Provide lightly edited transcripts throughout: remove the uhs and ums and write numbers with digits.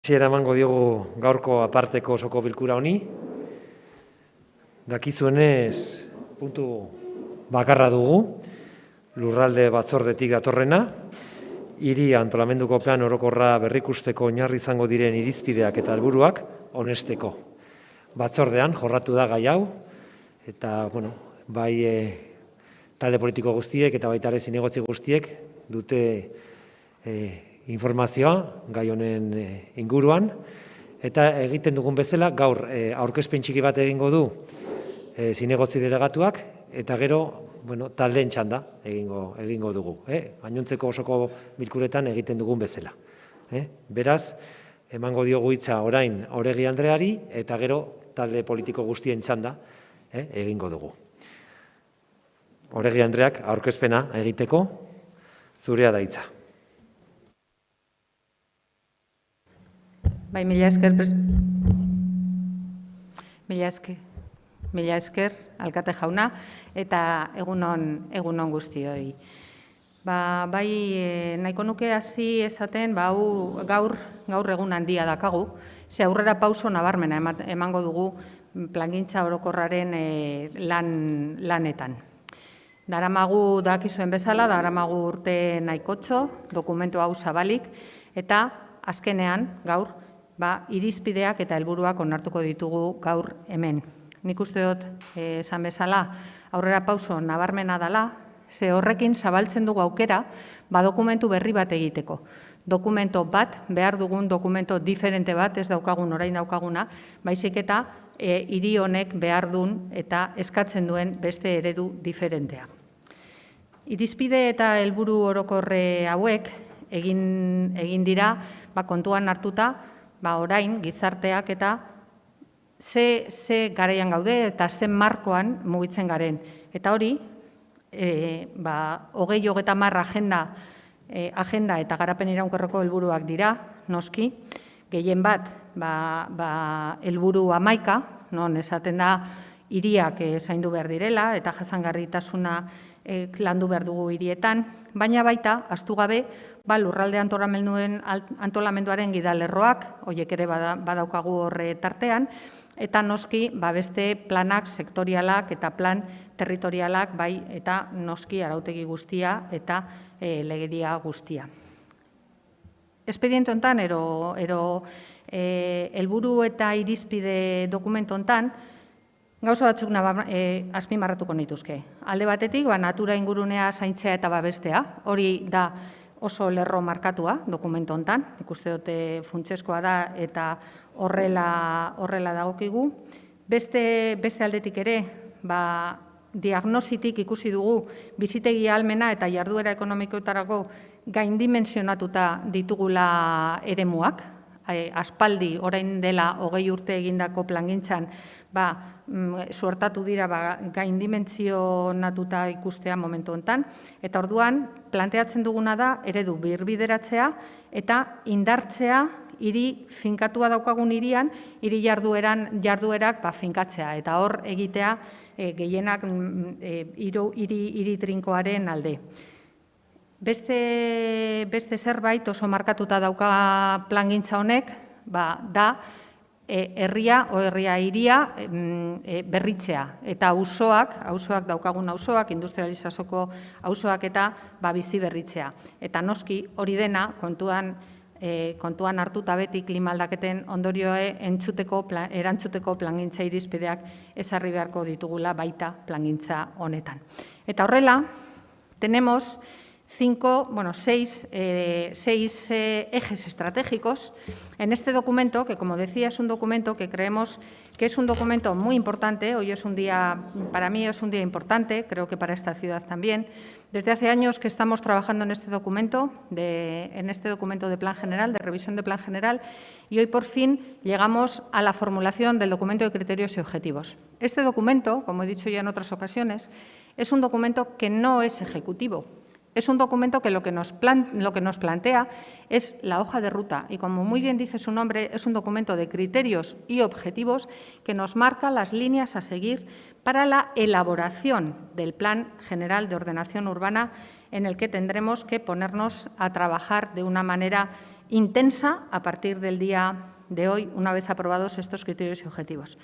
Hasiera emango diogu gaurko aparteko osoko bilkura honi. Dakizuenez, puntu bakarra dugu, lurralde batzordetik datorrena, hiri antolamenduko plan orokorra berrikusteko oinarri izango diren irizpideak eta helburuak onesteko. Batzordean jorratu da gai hau, eta bai talde politiko guztiek eta baita ere zinegotzi guztiek dute informazioa gai honen inguruan, eta egiten dugun bezala gaur aurkezpen txiki bat egingo du zinegotzi delegatuak, eta gero taldeen txanda egingo dugu. Gainontzeko osoko bilkuretan egiten dugun bezala. Beraz, emango diogu hitza orain Oregi Andreari, eta gero talde politiko guztien txanda egingo dugu. Oregi Andreak aurkezpena egiteko, zurea da hitza. Bai, mila esker, alkate jauna, eta egunon guztioi. Bai, nahiko nuke hasi esaten, gaur egun handia dakagu, ze aurrera pauso nabarmena emango dugu plangintza orokorraren lanetan. Daramagu dakizuen bezala, daramagu urte nahikotxo, dokumentu hau zabalik, eta azkenean gaur, irizpideak eta helburuak onartuko ditugu gaur hemen. Nik uste dut, esan bezala, aurrera pauso nabarmena dela, ze horrekin zabaltzen dugu aukera, dokumentu berri bat egiteko. Dokumento bat, behar dugun dokumento diferente bat, ez daukagun orain daukaguna, baizik eta hiri honek behar duen eta eskatzen duen beste eredu diferentea. Irizpide eta helburu orokorre hauek egin dira, kontuan hartuta, orain gizarteak eta ze garaian gaude eta ze markoan mugitzen garen. Eta hori, 2030 agenda eta garapen iraunkorreko helburuak dira, noski, gehien bat, helburu 11, non esaten da hiriak zaindu behar direla eta jasangarritasuna landu behar dugu hirietan, baina baita, ahaztu gabe, lurralde antolamenduaren gidalerroak, horiek ere badaukagu horre tartean, eta noski beste planak sektorialak eta plan territorialak, eta noski arautegi guztia eta legedia guztia. Espediente hontan, ero helburu eta irizpide dokumentu hontan, gauza batzuk azpimarratuko nituzke. Alde batetik, natura ingurunea zaintzea eta babestea, hori da oso lerro markatua dokumentu hontan, ikuste dute funtsezkoa da eta horrela dagokigu. Beste aldetik ere, diagnositik ikusi dugu bizitegi ahalmena eta jarduera ekonomikoetarako gaindimentsionatuta ditugula eremuak, aspaldi orain dela 20 urte egindako plangintzan suertatu dira gaindimentsionatuta ikustea momentu honetan, eta orduan planteatzen duguna da eredu birbideratzea eta indartzea hiri finkatua daukagun hirian, hiri jarduerak finkatzea, eta hor egitea gehienak hiri trinkoaren alde. Beste zerbait oso markatuta dauka plangintza honek, da herria hiria berritzea, eta auzoak daukagun auzoak, industrializazioko auzoak eta bizi berritzea. Eta noski hori dena kontuan hartuta beti klima aldaketen ondorioe erantzuteko plangintza irizpideak ezarri beharko ditugula baita plangintza honetan. Eta horrela, tenemos 6 ejes estratégicos en este documento, que como decía es un documento que creemos que es un documento muy importante. Hoy para mí es un día importante, creo que para esta ciudad también. Desde hace años que estamos trabajando en este documento de plan general, de revisión de plan general, y hoy por fin llegamos a la formulación del documento de criterios y objetivos. Este documento, como he dicho ya en otras ocasiones, es un documento que no es ejecutivo. Es un documento que lo que nos plantea es la hoja de ruta y, como muy bien dice su nombre, es un documento de criterios y objetivos que nos marca las líneas a seguir para la elaboración del Plan General de Ordenación Urbana, en el que tendremos que ponernos a trabajar de una manera intensa a partir del día de hoy, una vez aprobados estos criterios y objetivos.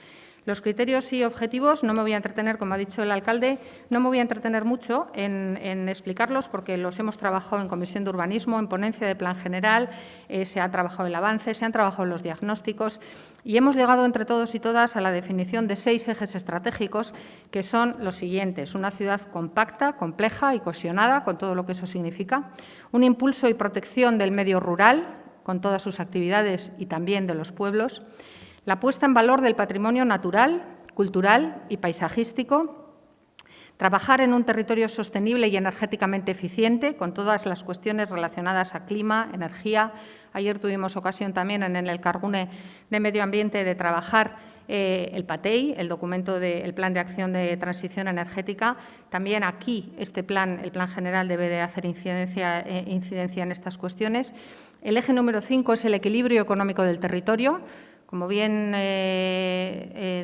Los criterios y objetivos, no me voy a entretener, como ha dicho el alcalde, no me voy a entretener mucho en explicarlos porque los hemos trabajado en Comisión de Urbanismo, en ponencia de Plan General, se ha trabajado el avance, se han trabajado los diagnósticos y hemos llegado entre todos y todas a la definición de 6 ejes estratégicos que son los siguientes: una ciudad compacta, compleja y cohesionada, con todo lo que eso significa, un impulso y protección del medio rural, con todas sus actividades y también de los pueblos, la puesta en valor del patrimonio natural, cultural y paisajístico, trabajar en un territorio sostenible y energéticamente eficiente, con todas las cuestiones relacionadas a clima, energía. Ayer tuvimos ocasión también en el Cargune de Medio Ambiente de trabajar el PATEI, el documento del Plan de Acción de Transición Energética. También aquí este plan, el Plan General, debe de hacer incidencia en estas cuestiones. El eje número 5 es el equilibrio económico del territorio. Como bien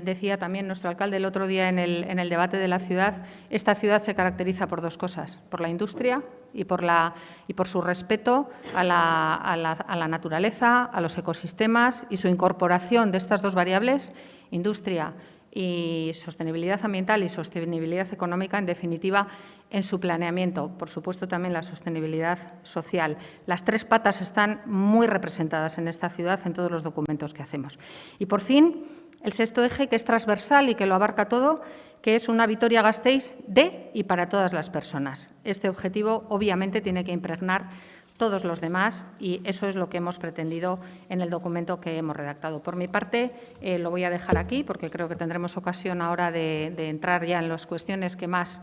decía también nuestro alcalde el otro día en el debate de la ciudad, esta ciudad se caracteriza por 2 cosas: por la industria y por su respeto a la naturaleza, a los ecosistemas, y su incorporación de estas 2 variables, industria y sostenibilidad ambiental y sostenibilidad económica, en definitiva, en su planeamiento. Por supuesto, también la sostenibilidad social. Las 3 patas están muy representadas en esta ciudad en todos los documentos que hacemos. Y, por fin, el 6.º eje, que es transversal y que lo abarca todo, que es una Vitoria-Gasteiz de y para todas las personas. Este objetivo, obviamente, tiene que impregnar todos los demás y eso es lo que hemos pretendido en el documento que hemos redactado. Por mi parte, lo voy a dejar aquí porque creo que tendremos ocasión ahora de entrar ya en las cuestiones que más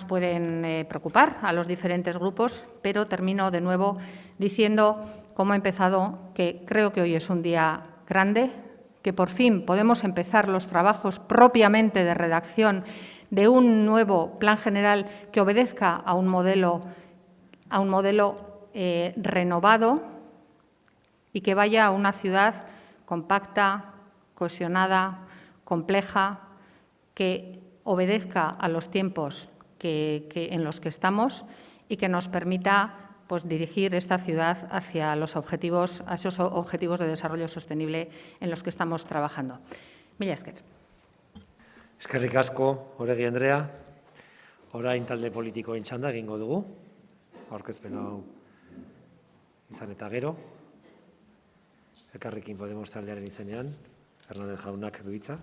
pueden preocupar a los diferentes grupos, pero termino de nuevo diciendo, como he empezado, que creo que hoy es un día grande, que por fin podemos empezar los trabajos propiamente de redacción de un nuevo plan general que obedezca a un modelo renovado y que vaya a una ciudad compacta, cohesionada, compleja, que obedezca a los tiempos en los que estamos y que nos permita dirigir esta ciudad hacia esos objetivos de desarrollo sostenible en los que estamos trabajando. Mila esker. Eskerrik asko, Oregi Andrea. Orain talde politikoen txanda egingo dugu. Aurkezpen hau izan eta gero. Elkarrekin Podemos taldearen izenean, Hernández jaunak du hitza.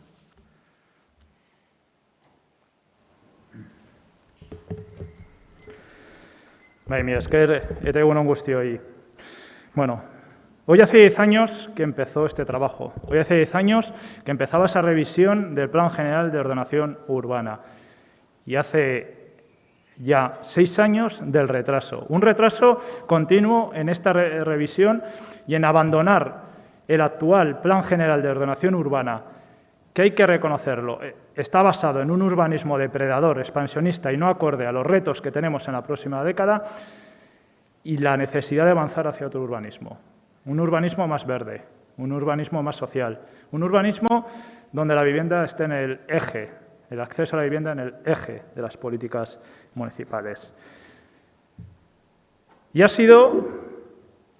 Bai, mila esker, eta egun on guztioi. Bueno, hoy hace 10 años que empezó este trabajo. Hoy hace 10 años que empezaba esa revisión del Plan General de Ordenación Urbana. Y hace ya 6 años del retraso. Un retraso continuo en esta revisión y en abandonar el actual Plan General de Ordenación Urbana, que hay que reconocerlo, está basado en un urbanismo depredador, expansionista y no acorde a los retos que tenemos en la próxima década, y la necesidad de avanzar hacia otro urbanismo. Un urbanismo más verde, un urbanismo más social, un urbanismo donde la vivienda esté en el eje, el acceso a la vivienda en el eje de las políticas municipales. Y ha sido,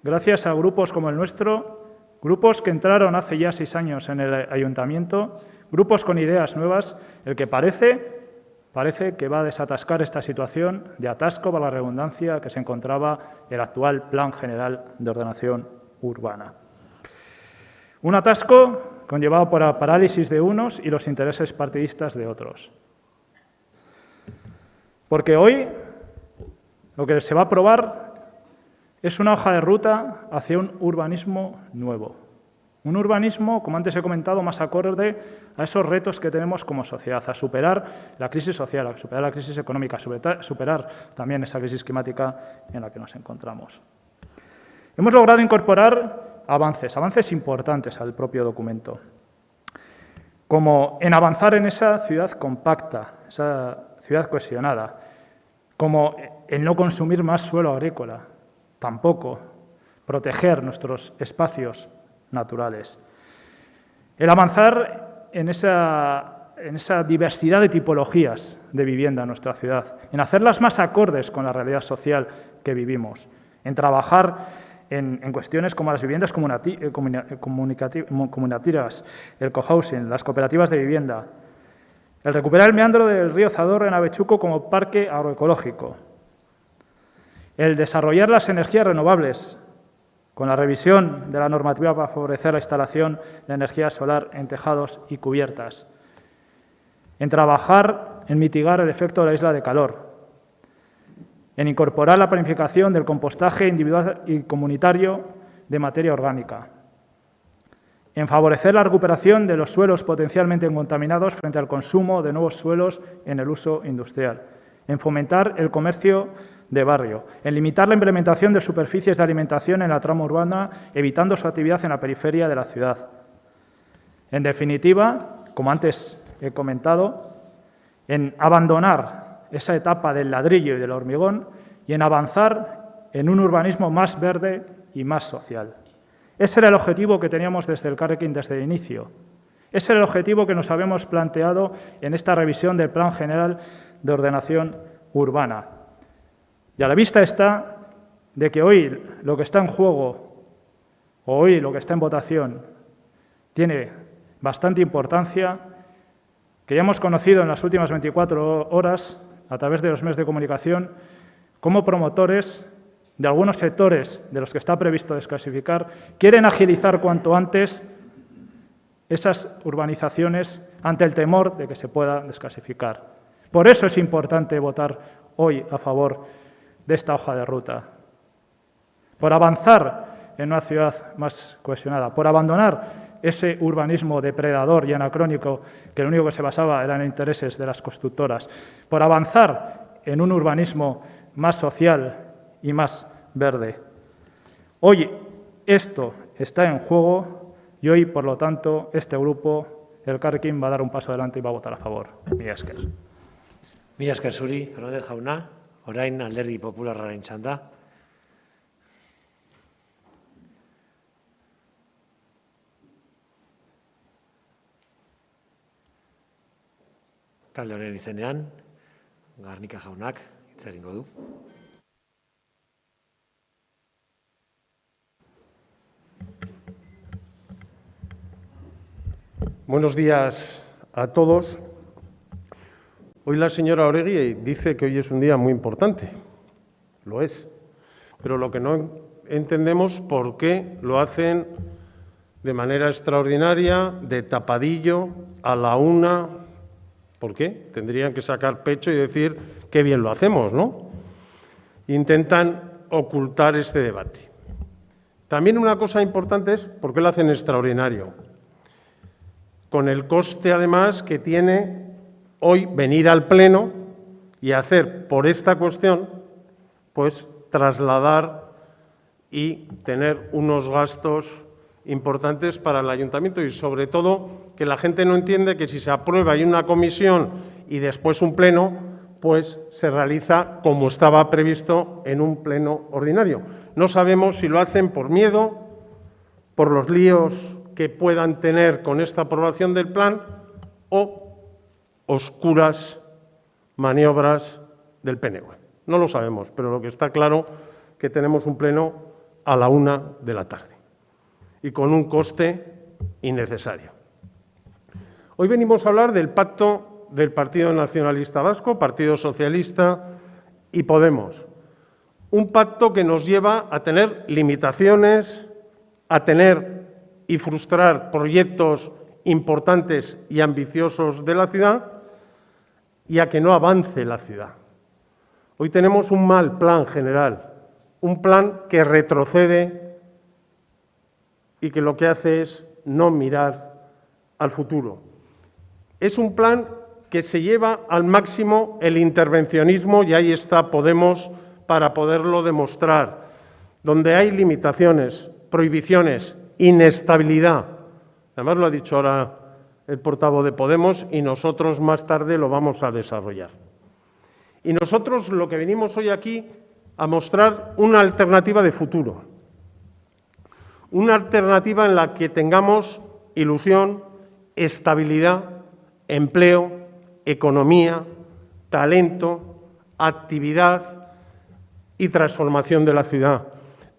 gracias a grupos como el nuestro, grupos que entraron hace ya 6 años en el ayuntamiento, grupos con ideas nuevas, el que parece que va a desatascar esta situación de atasco, para la redundancia, que se encontraba el actual Plan General de Ordenación Urbana. Un atasco conllevado por la parálisis de unos y los intereses partidistas de otros. Porque hoy lo que se va a aprobar es una hoja de ruta hacia un urbanismo nuevo. Un urbanismo, como antes he comentado, más acorde a esos retos que tenemos como sociedad, a superar la crisis social, a superar la crisis económica, a superar también esa crisis climática en la que nos encontramos. Hemos logrado incorporar avances importantes al propio documento, como en avanzar en esa ciudad compacta, esa ciudad cohesionada, como en no consumir más suelo agrícola, tampoco proteger nuestros espacios naturales. El avanzar en esa diversidad de tipologías de vivienda en nuestra ciudad, en hacerlas más acordes con la realidad social que vivimos, en trabajar en cuestiones como las viviendas comunitarias, el cohousing, las cooperativas de vivienda, el recuperar el meandro del río Zadorra en Avechuco como parque agroecológico, el desarrollar las energías renovables con la revisión de la normativa para favorecer la instalación de energía solar en tejados y cubiertas, en trabajar en mitigar el efecto de la isla de calor, en incorporar la planificación del compostaje individual y comunitario de materia orgánica, en favorecer la recuperación de los suelos potencialmente contaminados frente al consumo de nuevos suelos en el uso industrial, en fomentar el comercio de barrio, en limitar la implementación de superficies de alimentación en la trama urbana, evitando su actividad en la periferia de la ciudad. En definitiva, como antes he comentado, en abandonar esa etapa del ladrillo y del hormigón y en avanzar en un urbanismo más verde y más social. Ese era el objetivo que teníamos desde el Elkarrekin desde el inicio. Ese era el objetivo que nos habíamos planteado en esta revisión del Plan General de Ordenación Urbana. Y a la vista está de que hoy lo que está en juego, o hoy lo que está en votación, tiene bastante importancia, que ya hemos conocido en las últimas 24 horas, a través de los medios de comunicación, como promotores de algunos sectores de los que está previsto desclasificar, quieren agilizar cuanto antes esas urbanizaciones ante el temor de que se pueda desclasificar. Por eso es importante votar hoy a favor de esta hoja de ruta, por avanzar en una ciudad más cohesionada, por abandonar ese urbanismo depredador y anacrónico que lo único que se basaba eran en intereses de las constructoras, por avanzar en un urbanismo más social y más verde. Hoy esto está en juego y hoy, por lo tanto, este grupo, el Elkarrekin, va a dar un paso adelante y va a votar a favor. Mila esker. Mila esker zuri, Fernández jauna, orain Alderdi Popularraren txanda. Talde honen izenean, Garnika jaunak hitz egingo du. Buenos días a todos. Hoy la señora Oregi dice que hoy es un día muy importante. Lo es. Pero lo que no entendemos por qué lo hacen de manera extraordinaria, de tapadillo, a la una. ¿Por qué? Tendrían que sacar pecho y decir qué bien lo hacemos, ¿no? Intentan ocultar este debate. También una cosa importante es por qué lo hacen extraordinario. Con el coste, además, que tiene hoy venir al Pleno y hacer por esta cuestión, pues trasladar y tener unos gastos importantes para el Ayuntamiento y, sobre todo, que la gente no entiende que si se aprueba y una comisión y después un Pleno, pues se realiza como estaba previsto en un Pleno ordinario. No sabemos si lo hacen por miedo, por los líos que puedan tener con esta aprobación del plan o oscuras maniobras del PNV. No lo sabemos, pero lo que está claro es que tenemos un pleno a la 1 de la tarde y con un coste innecesario. Hoy venimos a hablar del pacto del Partido Nacionalista Vasco, Partido Socialista y Podemos. Un pacto que nos lleva a tener limitaciones, a tener y frustrar proyectos importantes y ambiciosos de la ciudad y a que no avance la ciudad. Hoy tenemos un mal plan general, un plan que retrocede y que lo que hace es no mirar al futuro. Es un plan que se lleva al máximo el intervencionismo y ahí está Podemos para poderlo demostrar, donde hay limitaciones, prohibiciones, inestabilidad. Además lo ha dicho ahora el portavoz de Podemos y nosotros más tarde lo vamos a desarrollar. Y nosotros lo que venimos hoy aquí a mostrar una alternativa de futuro, una alternativa en la que tengamos ilusión, estabilidad, empleo, economía, talento, actividad y transformación de la ciudad.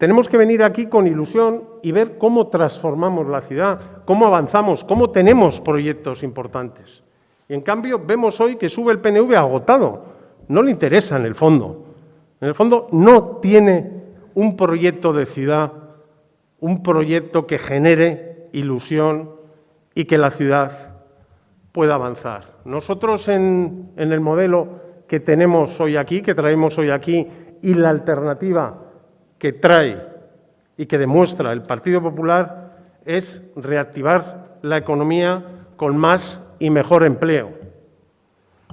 Tenemos que venir aquí con ilusión y ver cómo transformamos la ciudad, cómo avanzamos, cómo tenemos proyectos importantes. Y en cambio vemos hoy que sube el PNV agotado. No le interesa en el fondo. En el fondo no tiene un proyecto de ciudad, un proyecto que genere ilusión y que la ciudad pueda avanzar. Nosotros en el modelo que tenemos hoy aquí, que traemos hoy aquí, y la alternativa que trae y que demuestra el Partido Popular es reactivar la economía con más y mejor empleo.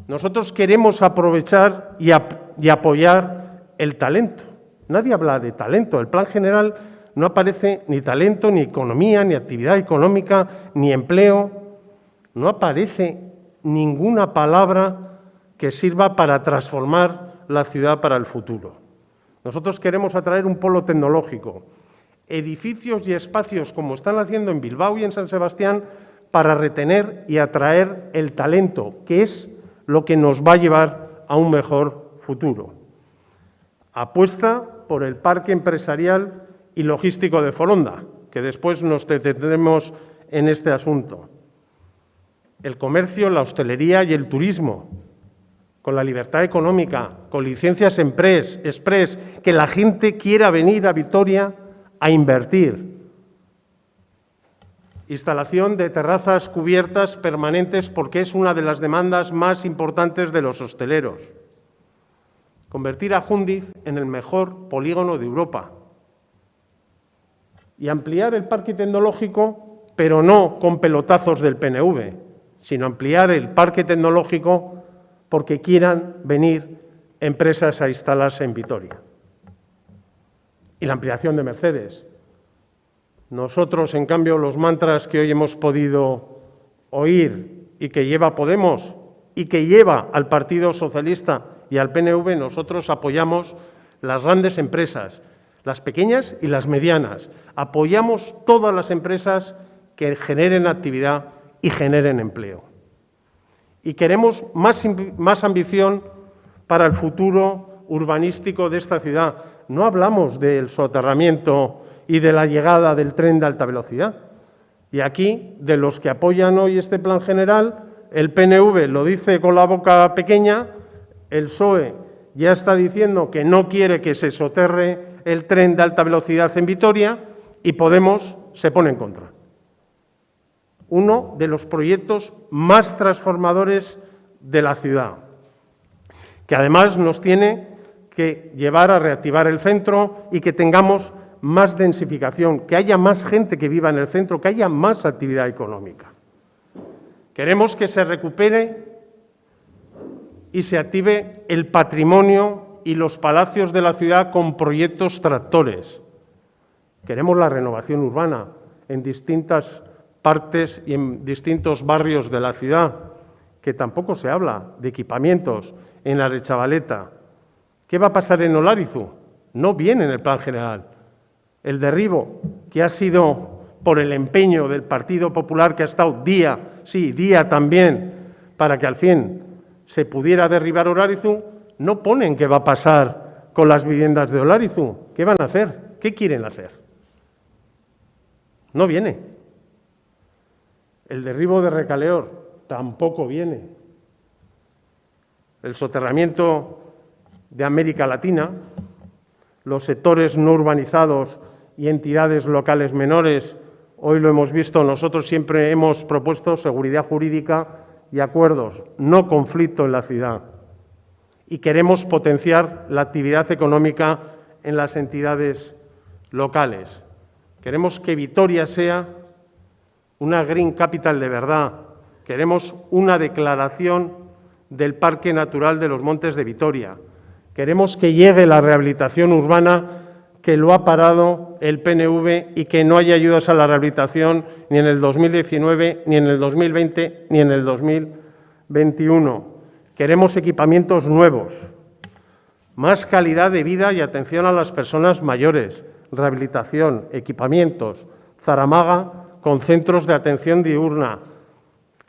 Nosotros queremos aprovechar y apoyar el talento. Nadie habla de talento. El Plan General no aparece ni talento, ni economía, ni actividad económica, ni empleo. No aparece ninguna palabra que sirva para transformar la ciudad para el futuro. Nosotros queremos atraer un polo tecnológico, edificios y espacios como están haciendo en Bilbao y en San Sebastián para retener y atraer el talento, que es lo que nos va a llevar a un mejor futuro. Apuesta por el parque empresarial y logístico de Foronda, que después nos detendremos en este asunto. El comercio, la hostelería y el turismo, con la libertad económica, con licencias express, que la gente quiera venir a Vitoria a invertir. Instalación de terrazas cubiertas permanentes porque es una de las demandas más importantes de los hosteleros. Convertir a Jundiz en el mejor polígono de Europa. Y ampliar el parque tecnológico, pero no con pelotazos del PNV, sino ampliar el parque tecnológico porque quieran venir empresas a instalarse en Vitoria. Y la ampliación de Mercedes. Nosotros, en cambio, los mantras que hoy hemos podido oír y que lleva Podemos y que lleva al Partido Socialista y al PNV, nosotros apoyamos las grandes empresas, las pequeñas y las medianas. Apoyamos todas las empresas que generen actividad y generen empleo. Y queremos más ambición para el futuro urbanístico de esta ciudad. No hablamos del soterramiento y de la llegada del tren de alta velocidad. Y aquí, de los que apoyan hoy este plan general, el PNV lo dice con la boca pequeña, el PSOE ya está diciendo que no quiere que se soterre el tren de alta velocidad en Vitoria y Podemos se pone en contra. Uno de los proyectos más transformadores de la ciudad, que además nos tiene que llevar a reactivar el centro y que tengamos más densificación, que haya más gente que viva en el centro, que haya más actividad económica. Queremos que se recupere y se active el patrimonio y los palacios de la ciudad con proyectos tractores. Queremos la renovación urbana en distintas partes y en distintos barrios de la ciudad, que tampoco se habla de equipamientos en la Aretxabaleta. ¿Qué va a pasar en Olarizu? No viene en el plan general. El derribo, que ha sido por el empeño del Partido Popular, que ha estado día también, para que al fin se pudiera derribar Olarizu, no ponen qué va a pasar con las viviendas de Olarizu. ¿Qué van a hacer? ¿Qué quieren hacer? No viene. El derribo de Recaleor tampoco viene. El soterramiento de América Latina, los sectores no urbanizados y entidades locales menores, hoy lo hemos visto, nosotros siempre hemos propuesto seguridad jurídica y acuerdos, no conflicto en la ciudad. Y queremos potenciar la actividad económica en las entidades locales. Queremos que Vitoria sea una Green Capital de verdad. Queremos una declaración del Parque Natural de los Montes de Vitoria. Queremos que llegue la rehabilitación urbana, que lo ha parado el PNV y que no haya ayudas a la rehabilitación ni en el 2019, ni en el 2020, ni en el 2021. Queremos equipamientos nuevos, más calidad de vida y atención a las personas mayores, rehabilitación, equipamientos. Zaramaga con centros de atención diurna,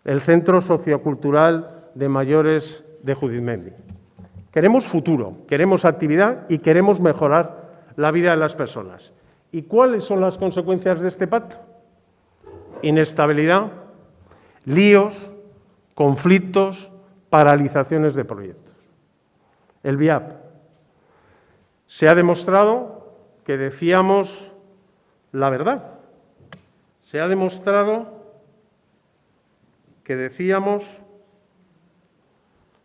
el Centro Sociocultural de Mayores de Judith Mendi. Queremos futuro, queremos actividad y queremos mejorar la vida de las personas. ¿Y cuáles son las consecuencias de este pacto? Inestabilidad, líos, conflictos, paralizaciones de proyectos. El VIAP. Se ha demostrado que decíamos la verdad. Se ha demostrado que decíamos,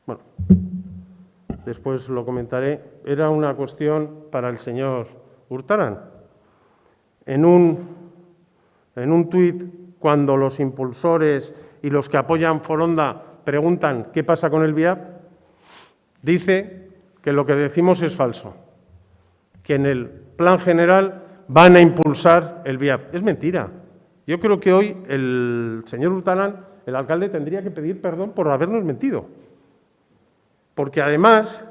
bueno, después lo comentaré, era una cuestión para el señor Hurtarán. En un tuit, cuando los impulsores y los que apoyan Foronda preguntan qué pasa con el VIAP, dice que lo que decimos es falso, que en el plan general van a impulsar el VIAP. Es mentira. Yo creo que hoy el señor Hurtarán, el alcalde, tendría que pedir perdón por habernos mentido. Porque además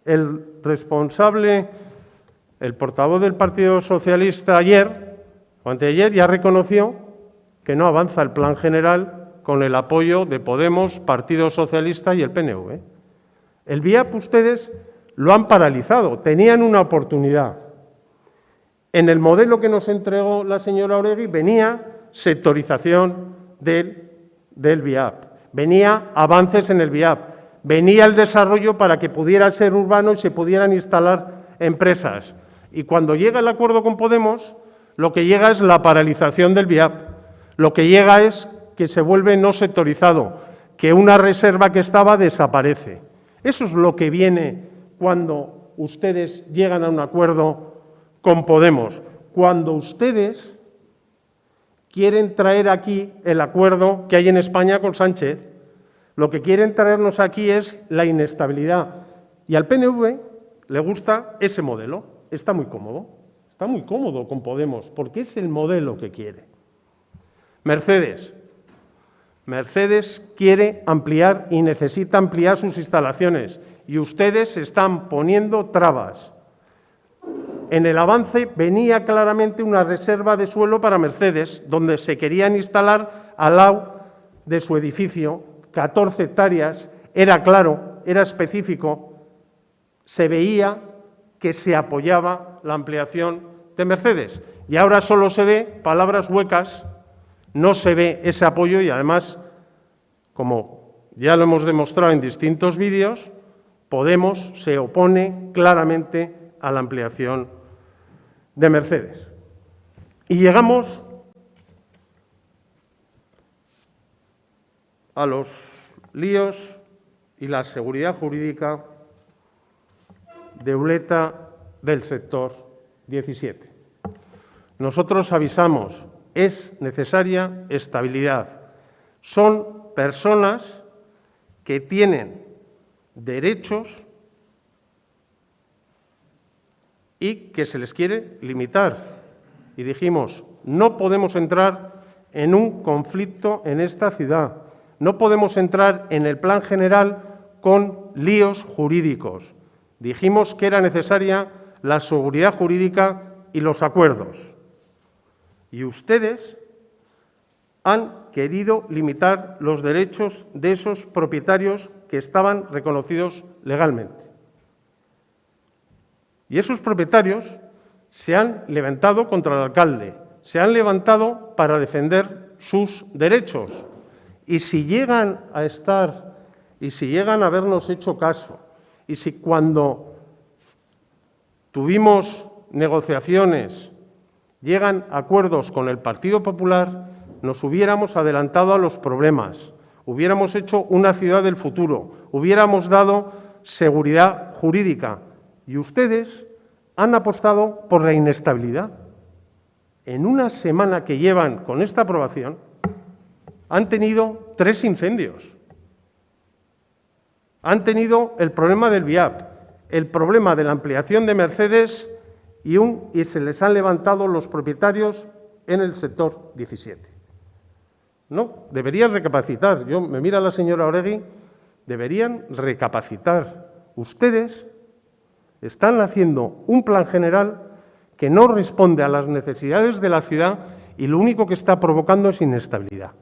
el responsable, el portavoz del Partido Socialista ayer o anteayer ya reconoció que no avanza el plan general con el apoyo de Podemos, Partido Socialista y el PNV. El VIAP ustedes lo han paralizado, tenían una oportunidad. En el modelo que nos entregó la señora Oregui venía sectorización del VIAP, venía avances en el VIAP, venía el desarrollo para que pudiera ser urbano y se pudieran instalar empresas. Y cuando llega el acuerdo con Podemos, lo que llega es la paralización del VIAP, lo que llega es que se vuelve no sectorizado, que una reserva que estaba desaparece. Eso es lo que viene cuando ustedes llegan a un acuerdo con Podemos, cuando ustedes quieren traer aquí el acuerdo que hay en España con Sánchez. Lo que quieren traernos aquí es la inestabilidad. Y al PNV le gusta ese modelo. Está muy cómodo con Podemos, porque es el modelo que quiere. Mercedes. Mercedes quiere ampliar y necesita ampliar sus instalaciones y ustedes están poniendo trabas. En el avance venía claramente una reserva de suelo para Mercedes, donde se querían instalar al lado de su edificio, 14 hectáreas, era claro, era específico, se veía que se apoyaba la ampliación de Mercedes. Y ahora solo se ve palabras huecas, no se ve ese apoyo y además, como ya lo hemos demostrado en distintos vídeos, Podemos se opone claramente a la ampliación de Mercedes. Y llegamos a los líos y la seguridad jurídica de Uleta del sector 17. Nosotros avisamos, es necesaria estabilidad. Son personas que tienen derechos y que se les quiere limitar. Y dijimos, no podemos entrar en un conflicto en esta ciudad, no podemos entrar en el plan general con líos jurídicos. Dijimos que era necesaria la seguridad jurídica y los acuerdos. Y ustedes han querido limitar los derechos de esos propietarios que estaban reconocidos legalmente. Y esos propietarios se han levantado contra el alcalde, se han levantado para defender sus derechos. Y si llegan a estar, y si llegan a habernos hecho caso, y si cuando tuvimos negociaciones llegan a acuerdos con el Partido Popular, nos hubiéramos adelantado a los problemas, hubiéramos hecho una ciudad del futuro, hubiéramos dado seguridad jurídica. Y ustedes han apostado por la inestabilidad. En una semana que llevan con esta aprobación, han tenido 3 incendios. Han tenido el problema del VIAP, el problema de la ampliación de Mercedes y se les han levantado los propietarios en el sector 17. No, deberían recapacitar. Me mira la señora Oregui, deberían recapacitar. Ustedes están haciendo un plan general que no responde a las necesidades de la ciudad y lo único que está provocando es inestabilidad.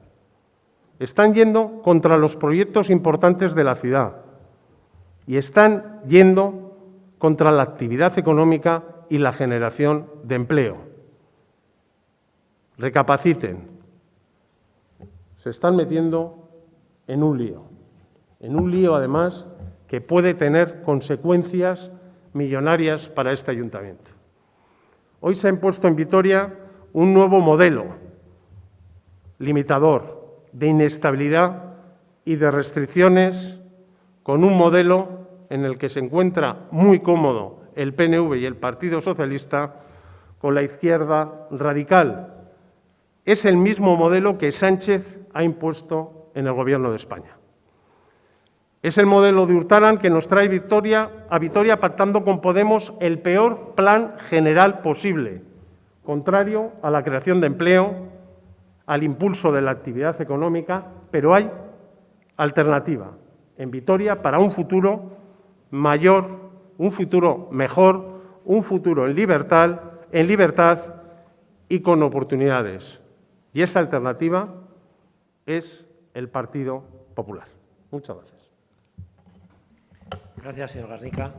Están yendo contra los proyectos importantes de la ciudad y están yendo contra la actividad económica y la generación de empleo. Recapaciten. Se están metiendo en un lío además que puede tener consecuencias millonarias para este ayuntamiento. Hoy se ha impuesto en Vitoria un nuevo modelo limitador de inestabilidad y de restricciones, con un modelo en el que se encuentra muy cómodo el PNV y el Partido Socialista con la izquierda radical. Es el mismo modelo que Sánchez ha impuesto en el Gobierno de España. Es el modelo de Urtaran que nos trae a Vitoria pactando con Podemos el peor plan general posible, contrario a la creación de empleo, al impulso de la actividad económica, pero hay alternativa en Vitoria para un futuro mayor, un futuro mejor, un futuro en libertad y con oportunidades. Y esa alternativa es el Partido Popular. Muchas gracias. Gracias, señor Garnica.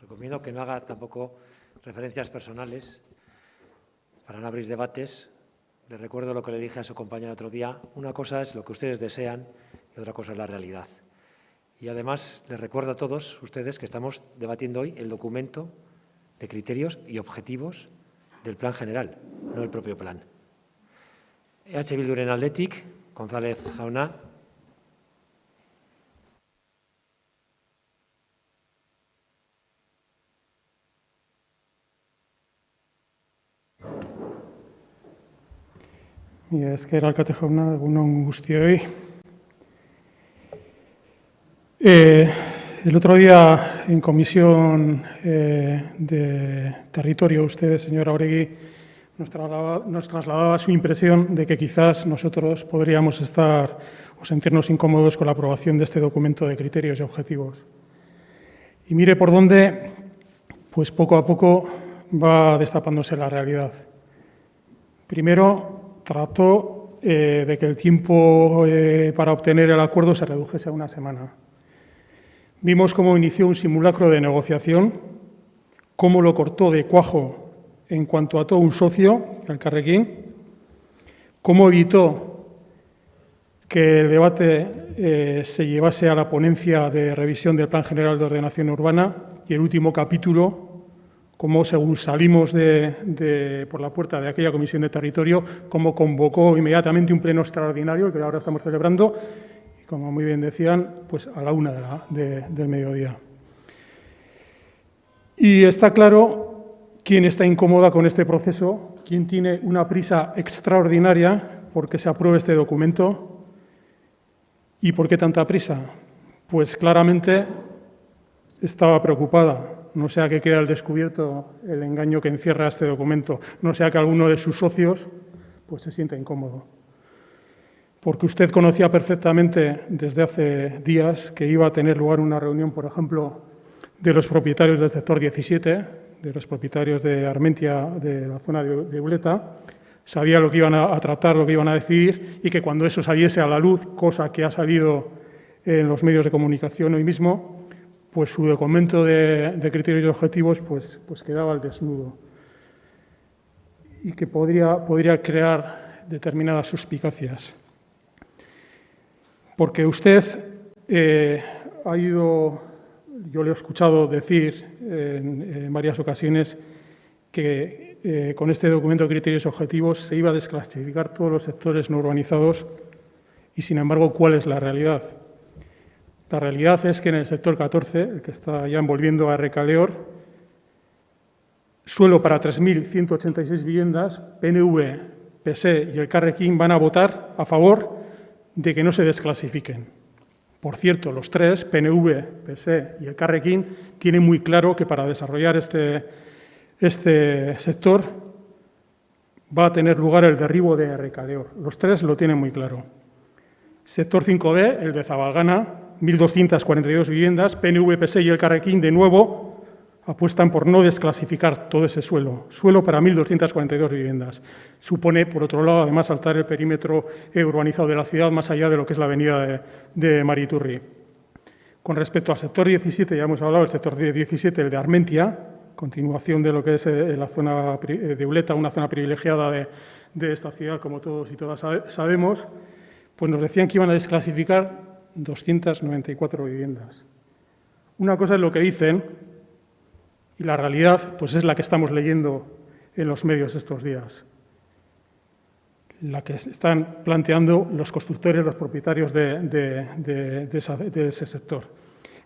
Recomiendo que no haga tampoco referencias personales para no abrir debates. Le recuerdo lo que le dije a su compañero otro día. Una cosa es lo que ustedes desean y otra cosa es la realidad. Y además les recuerdo a todos ustedes que estamos debatiendo hoy el documento de criterios y objetivos del plan general, no el propio plan. EH Bilduren aldetik, González jauna. Mila esker alkate jauna, egun on guztioi. El otro día en comisión de territorio, usted, señora Oregui, nos trasladaba su impresión de que quizás nosotros podríamos estar o sentirnos incómodos con la aprobación de este documento de criterios y objetivos. Y mire por dónde, pues poco a poco va destapándose la realidad. Primero, trató de que el tiempo para obtener el acuerdo se redujese a una semana. Vimos cómo inició un simulacro de negociación, cómo lo cortó de cuajo en cuanto ató un socio, el Carrequín, cómo evitó que el debate se llevase a la ponencia de revisión del Plan General de Ordenación Urbana y el último capítulo, cómo según salimos por la puerta de aquella comisión de territorio, cómo convocó inmediatamente un pleno extraordinario, que ahora estamos celebrando, y como muy bien decían, pues a la 1 del mediodía. Y está claro quién está incómoda con este proceso, quién tiene una prisa extraordinaria porque se apruebe este documento. ¿Y por qué tanta prisa? Pues claramente estaba preocupada. No sea que quede al descubierto el engaño que encierra este documento, no sea que alguno de sus socios pues, se sienta incómodo. Porque usted conocía perfectamente desde hace días que iba a tener lugar una reunión, por ejemplo, de los propietarios del sector 17, de los propietarios de Armentia, de la zona de Uleta. Sabía lo que iban a tratar, lo que iban a decidir, y que cuando eso saliese a la luz, cosa que ha salido en los medios de comunicación hoy mismo, pues su documento de criterios y objetivos pues quedaba al desnudo y que podría crear determinadas suspicacias. Porque usted ha ido, yo le he escuchado decir en varias ocasiones que con este documento de criterios y objetivos se iba a desclasificar todos los sectores no urbanizados y, sin embargo, ¿cuál es la realidad? La realidad es que en el sector 14, el que está ya envolviendo a Recaleor, suelo para 3.186 viviendas, PNV, PSE y el Carrequín van a votar a favor de que no se desclasifiquen. Por cierto, los tres, PNV, PSE y el Carrequín, tienen muy claro que para desarrollar este sector va a tener lugar el derribo de Recaleor. Los tres lo tienen muy claro. Sector 5B, el de Zabalgana, 1.242 viviendas, PNV, PSE y el Carrequín, de nuevo, apuestan por no desclasificar todo ese suelo para 1.242 viviendas. Supone, por otro lado, además, saltar el perímetro urbanizado de la ciudad más allá de lo que es la avenida de Mariturri. Con respecto al sector 17, ya hemos hablado del sector 17, el de Armentia, continuación de lo que es la zona de Uleta, una zona privilegiada de esta ciudad, como todos y todas sabemos, pues nos decían que iban a desclasificar 294 viviendas. Una cosa es lo que dicen y la realidad pues es la que estamos leyendo en los medios estos días, la que están planteando los constructores, los propietarios de ese sector.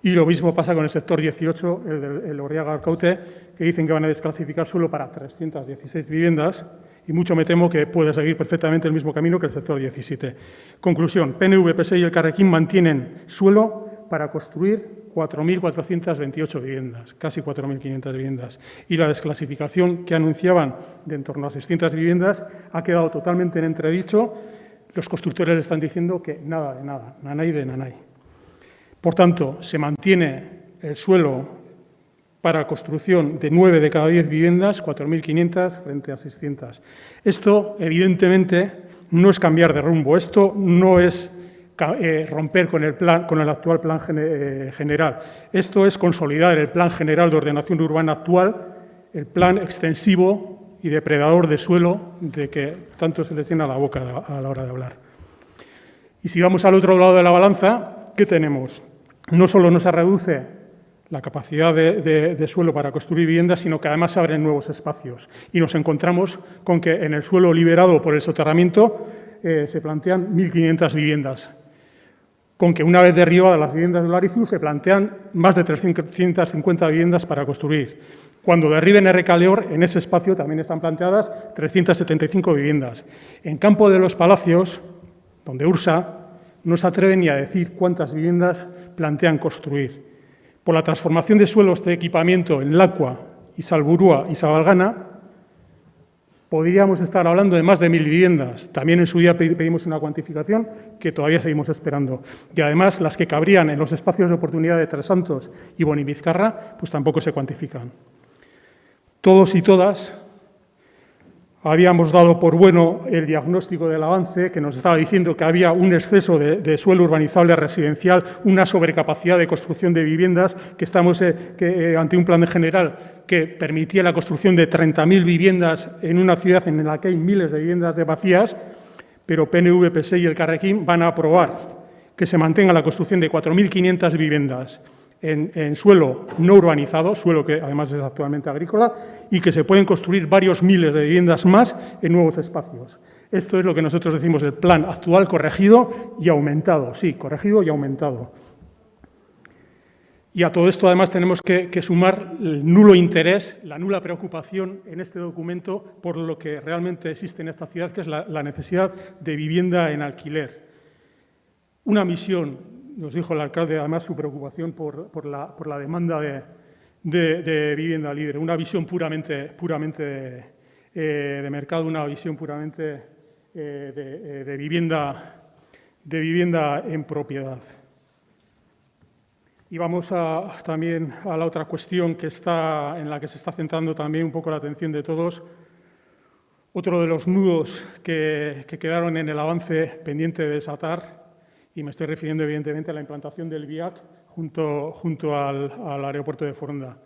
Y lo mismo pasa con el sector 18, el Orriaga-Arkaute, que dicen que van a desclasificar solo para 316 viviendas, y mucho me temo que puede seguir perfectamente el mismo camino que el sector 17. Conclusión, PNV, PSE y Elkarrekin mantienen suelo para construir 4.428 viviendas, casi 4.500 viviendas. Y la desclasificación que anunciaban de en torno a 600 viviendas ha quedado totalmente en entredicho. Los constructores le están diciendo que nada de nada, nanay de nanay. Por tanto, se mantiene el suelo para construcción de 9 de cada 10 viviendas, 4.500 frente a 600. Esto, evidentemente, no es cambiar de rumbo. Esto no es romper con el actual plan general. Esto es consolidar el plan general de ordenación urbana actual, el plan extensivo y depredador de suelo de que tanto se les llena la boca a la hora de hablar. Y si vamos al otro lado de la balanza, ¿qué tenemos? No solo no se reduce la capacidad de suelo para construir viviendas, sino que además se abren nuevos espacios. Y nos encontramos con que en el suelo liberado por el soterramiento se plantean 1.500 viviendas, con que una vez derribadas las viviendas del Arizu se plantean más de 350 viviendas para construir. Cuando derriben Errekaleor, en ese espacio también están planteadas 375 viviendas. En Campo de los Palacios, donde Ursa, no se atreven ni a decir cuántas viviendas plantean construir. Por la transformación de suelos de equipamiento en Lacua, Salburua y Sabalgana, podríamos estar hablando de más de 1.000 viviendas. También en su día pedimos una cuantificación que todavía seguimos esperando. Y además, las que cabrían en los espacios de oportunidad de Tres Santos y Bonivizcarra, pues tampoco se cuantifican. Todos y todas habíamos dado por bueno el diagnóstico del avance, que nos estaba diciendo que había un exceso de suelo urbanizable residencial, una sobrecapacidad de construcción de viviendas, que estamos ante un plan general que permitía la construcción de 30.000 viviendas en una ciudad en la que hay miles de viviendas vacías, pero PNV, PSE y Elkarrekin van a aprobar que se mantenga la construcción de 4.500 viviendas en suelo no urbanizado, suelo que además es actualmente agrícola, y que se pueden construir varios miles de viviendas más en nuevos espacios. Esto es lo que nosotros decimos el plan actual corregido y aumentado. Sí, corregido y aumentado. Y a todo esto, además, tenemos que sumar el nulo interés, la nula preocupación en este documento por lo que realmente existe en esta ciudad, que es la necesidad de vivienda en alquiler. Una misión. Nos dijo el alcalde, además, su preocupación por la demanda de vivienda libre, una visión puramente de mercado, una visión puramente de vivienda en propiedad. Y vamos también a la otra cuestión en la que se está centrando también un poco la atención de todos. Otro de los nudos que quedaron en el avance pendiente de desatar, y me estoy refiriendo evidentemente a la implantación del VIAC junto al aeropuerto de Foronda.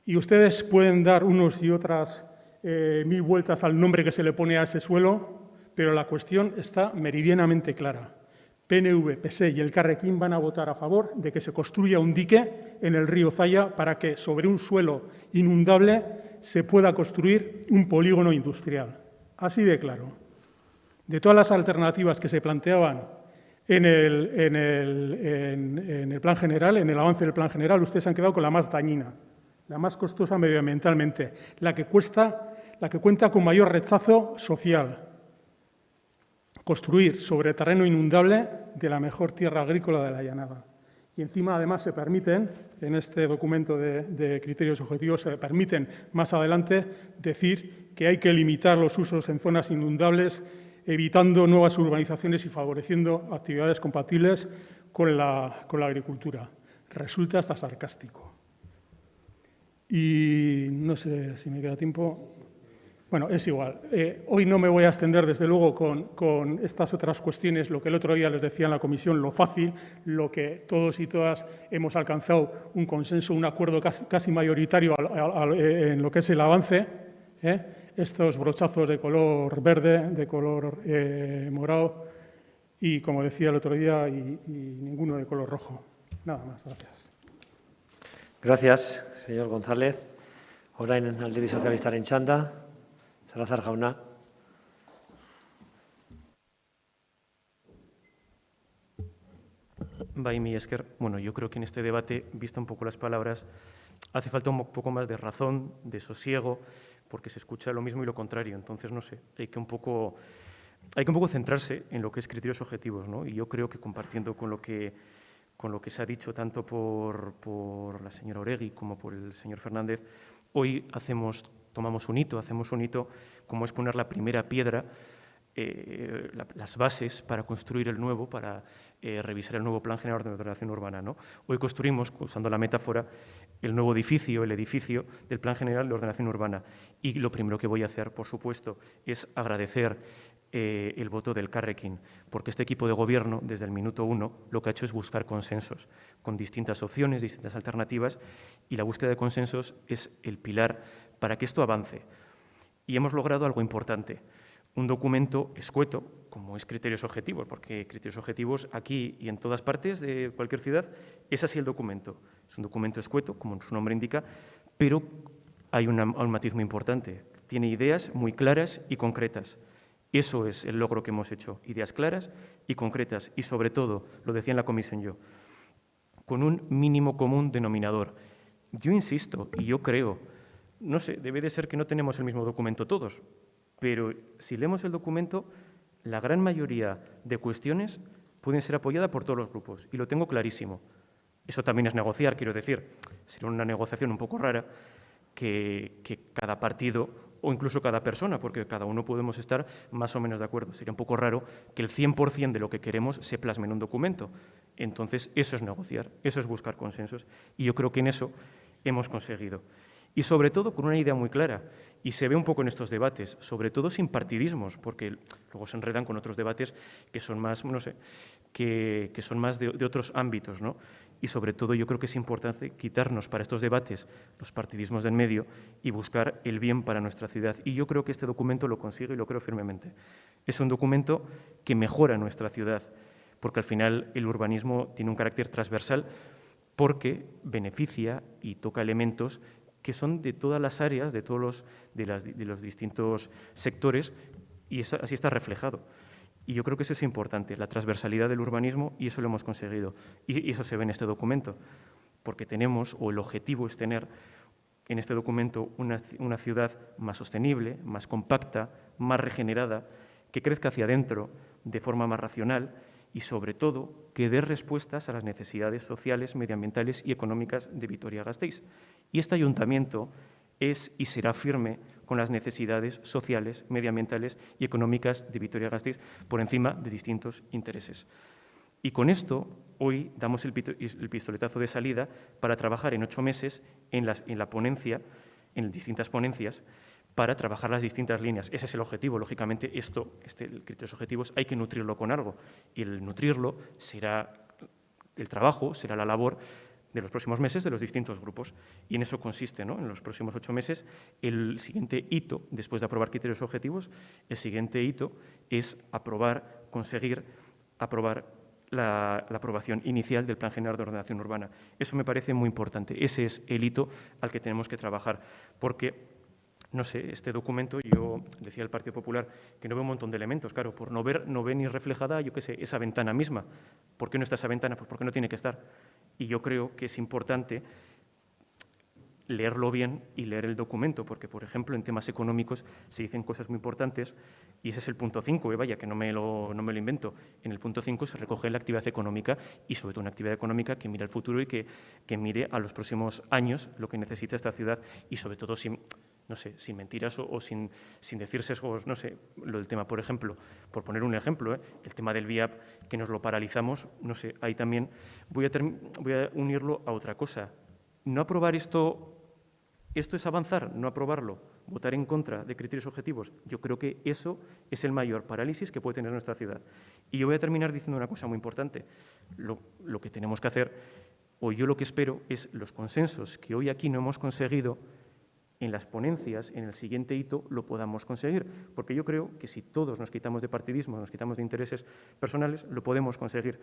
Y ustedes pueden dar unos y otras 1000 vueltas al nombre que se le pone a ese suelo, pero la cuestión está meridianamente clara. PNV, PSE y Elkarrekin van a votar a favor de que se construya un dique en el río Zaya para que sobre un suelo inundable se pueda construir un polígono industrial. Así de claro. De todas las alternativas que se planteaban en el plan general, en el avance del plan general, ustedes han quedado con la más dañina, la más costosa medioambientalmente, la que cuenta con mayor rechazo social. Construir sobre terreno inundable de la mejor tierra agrícola de la llanada. Y encima, además, se permiten, en este documento de criterios objetivos, se permiten más adelante decir que hay que limitar los usos en zonas inundables, evitando nuevas urbanizaciones y favoreciendo actividades compatibles con la agricultura. Resulta hasta sarcástico. Y no sé si me queda tiempo. Bueno, es igual. Hoy no me voy a extender, desde luego, con estas otras cuestiones, lo que el otro día les decía en la comisión, lo fácil, lo que todos y todas hemos alcanzado un consenso, un acuerdo casi mayoritario en lo que es el avance. Estos brochazos de color verde, de color morado y, como decía el otro día, y ninguno de color rojo. Nada más, gracias. Gracias, señor González. Orain Alderdi Sozialistaren txanda. Salazar jauna. Bai, mi esker. Bueno, yo creo que en este debate, visto un poco las palabras, hace falta un poco más de razón, de sosiego, porque se escucha lo mismo y lo contrario. Entonces, no sé, hay que un poco centrarse en lo que es criterios objetivos, ¿no? Y yo creo que compartiendo con lo que se ha dicho tanto por la señora Oregui como por el señor Fernández, hoy tomamos un hito, hacemos un hito como es poner la primera piedra, las bases para construir el nuevo, para revisar el nuevo Plan General de Ordenación Urbana, ¿no? Hoy construimos, usando la metáfora, el nuevo edificio, el edificio del Plan General de Ordenación Urbana. Y lo primero que voy a hacer, por supuesto, es agradecer el voto del Carrequín, porque este equipo de gobierno, desde el minuto 1, lo que ha hecho es buscar consensos con distintas opciones, distintas alternativas, y la búsqueda de consensos es el pilar para que esto avance. Y hemos logrado algo importante, un documento escueto, como es criterios objetivos, porque criterios objetivos aquí y en todas partes de cualquier ciudad es así el documento. Es un documento escueto, como su nombre indica, pero hay un matiz muy importante. Tiene ideas muy claras y concretas. Eso es el logro que hemos hecho, ideas claras y concretas y, sobre todo, lo decía en la comisión yo, con un mínimo común denominador. Yo insisto y yo creo, no sé, debe de ser que no tenemos el mismo documento todos, pero si leemos el documento, la gran mayoría de cuestiones pueden ser apoyadas por todos los grupos y lo tengo clarísimo. Eso también es negociar, quiero decir, será una negociación un poco rara que cada partido o incluso cada persona, porque cada uno podemos estar más o menos de acuerdo. Sería un poco raro que el 100% de lo que queremos se plasme en un documento. Entonces, eso es negociar, eso es buscar consensos. Y yo creo que en eso hemos conseguido. Y sobre todo con una idea muy clara, y se ve un poco en estos debates, sobre todo sin partidismos, porque luego se enredan con otros debates que son más, no sé, que son más de otros ámbitos, ¿no? Y sobre todo yo creo que es importante quitarnos para estos debates los partidismos del medio y buscar el bien para nuestra ciudad. Y yo creo que este documento lo consigue y lo creo firmemente. Es un documento que mejora nuestra ciudad, porque al final el urbanismo tiene un carácter transversal porque beneficia y toca elementos que son de todas las áreas, de los distintos sectores, y así está reflejado. Y yo creo que eso es importante, la transversalidad del urbanismo, y eso lo hemos conseguido. Y eso se ve en este documento, porque tenemos, o el objetivo es tener en este documento una ciudad más sostenible, más compacta, más regenerada, que crezca hacia adentro de forma más racional y, sobre todo, que dé respuestas a las necesidades sociales, medioambientales y económicas de Vitoria-Gasteiz. Y este ayuntamiento es y será firme con las necesidades sociales, medioambientales y económicas de Vitoria-Gasteiz por encima de distintos intereses. Y con esto, hoy damos el pistoletazo de salida para trabajar en 8 meses en la ponencia, en distintas ponencias, para trabajar las distintas líneas. Ese es el objetivo. Lógicamente, criterios objetivos hay que nutrirlo con algo. Y el nutrirlo será el trabajo, será la labor de los próximos meses de los distintos grupos. Y en eso consiste, ¿no? En los próximos 8 meses, el siguiente hito, después de aprobar criterios objetivos, el siguiente hito es conseguir aprobar la aprobación inicial del Plan General de Ordenación Urbana. Eso me parece muy importante. Ese es el hito al que tenemos que trabajar, porque no sé, este documento, yo decía al Partido Popular que no ve un montón de elementos, claro, por no ver ni reflejada, yo qué sé, esa ventana misma. ¿Por qué no está esa ventana? Pues porque no tiene que estar. Y yo creo que es importante leerlo bien y leer el documento, porque, por ejemplo, en temas económicos se dicen cosas muy importantes, y ese es el punto 5, vaya, que no me lo invento. En el punto 5 se recoge la actividad económica y, sobre todo, una actividad económica que mire al futuro y que mire a los próximos años lo que necesita esta ciudad y, sobre todo, sin mentiras o sin decir sesgos, no sé, lo del tema, por ejemplo, por poner un ejemplo, el tema del VIAP, que nos lo paralizamos, no sé, ahí también voy a unirlo a otra cosa. No aprobar esto es avanzar, no aprobarlo. votar en contra de criterios objetivos, yo creo que eso es el mayor parálisis que puede tener nuestra ciudad. Y yo voy a terminar diciendo una cosa muy importante. Lo que tenemos que hacer, o yo lo que espero, es los consensos que hoy aquí no hemos conseguido, en las ponencias, en el siguiente hito, lo podamos conseguir. Porque yo creo que si todos nos quitamos de partidismo, nos quitamos de intereses personales, lo podemos conseguir.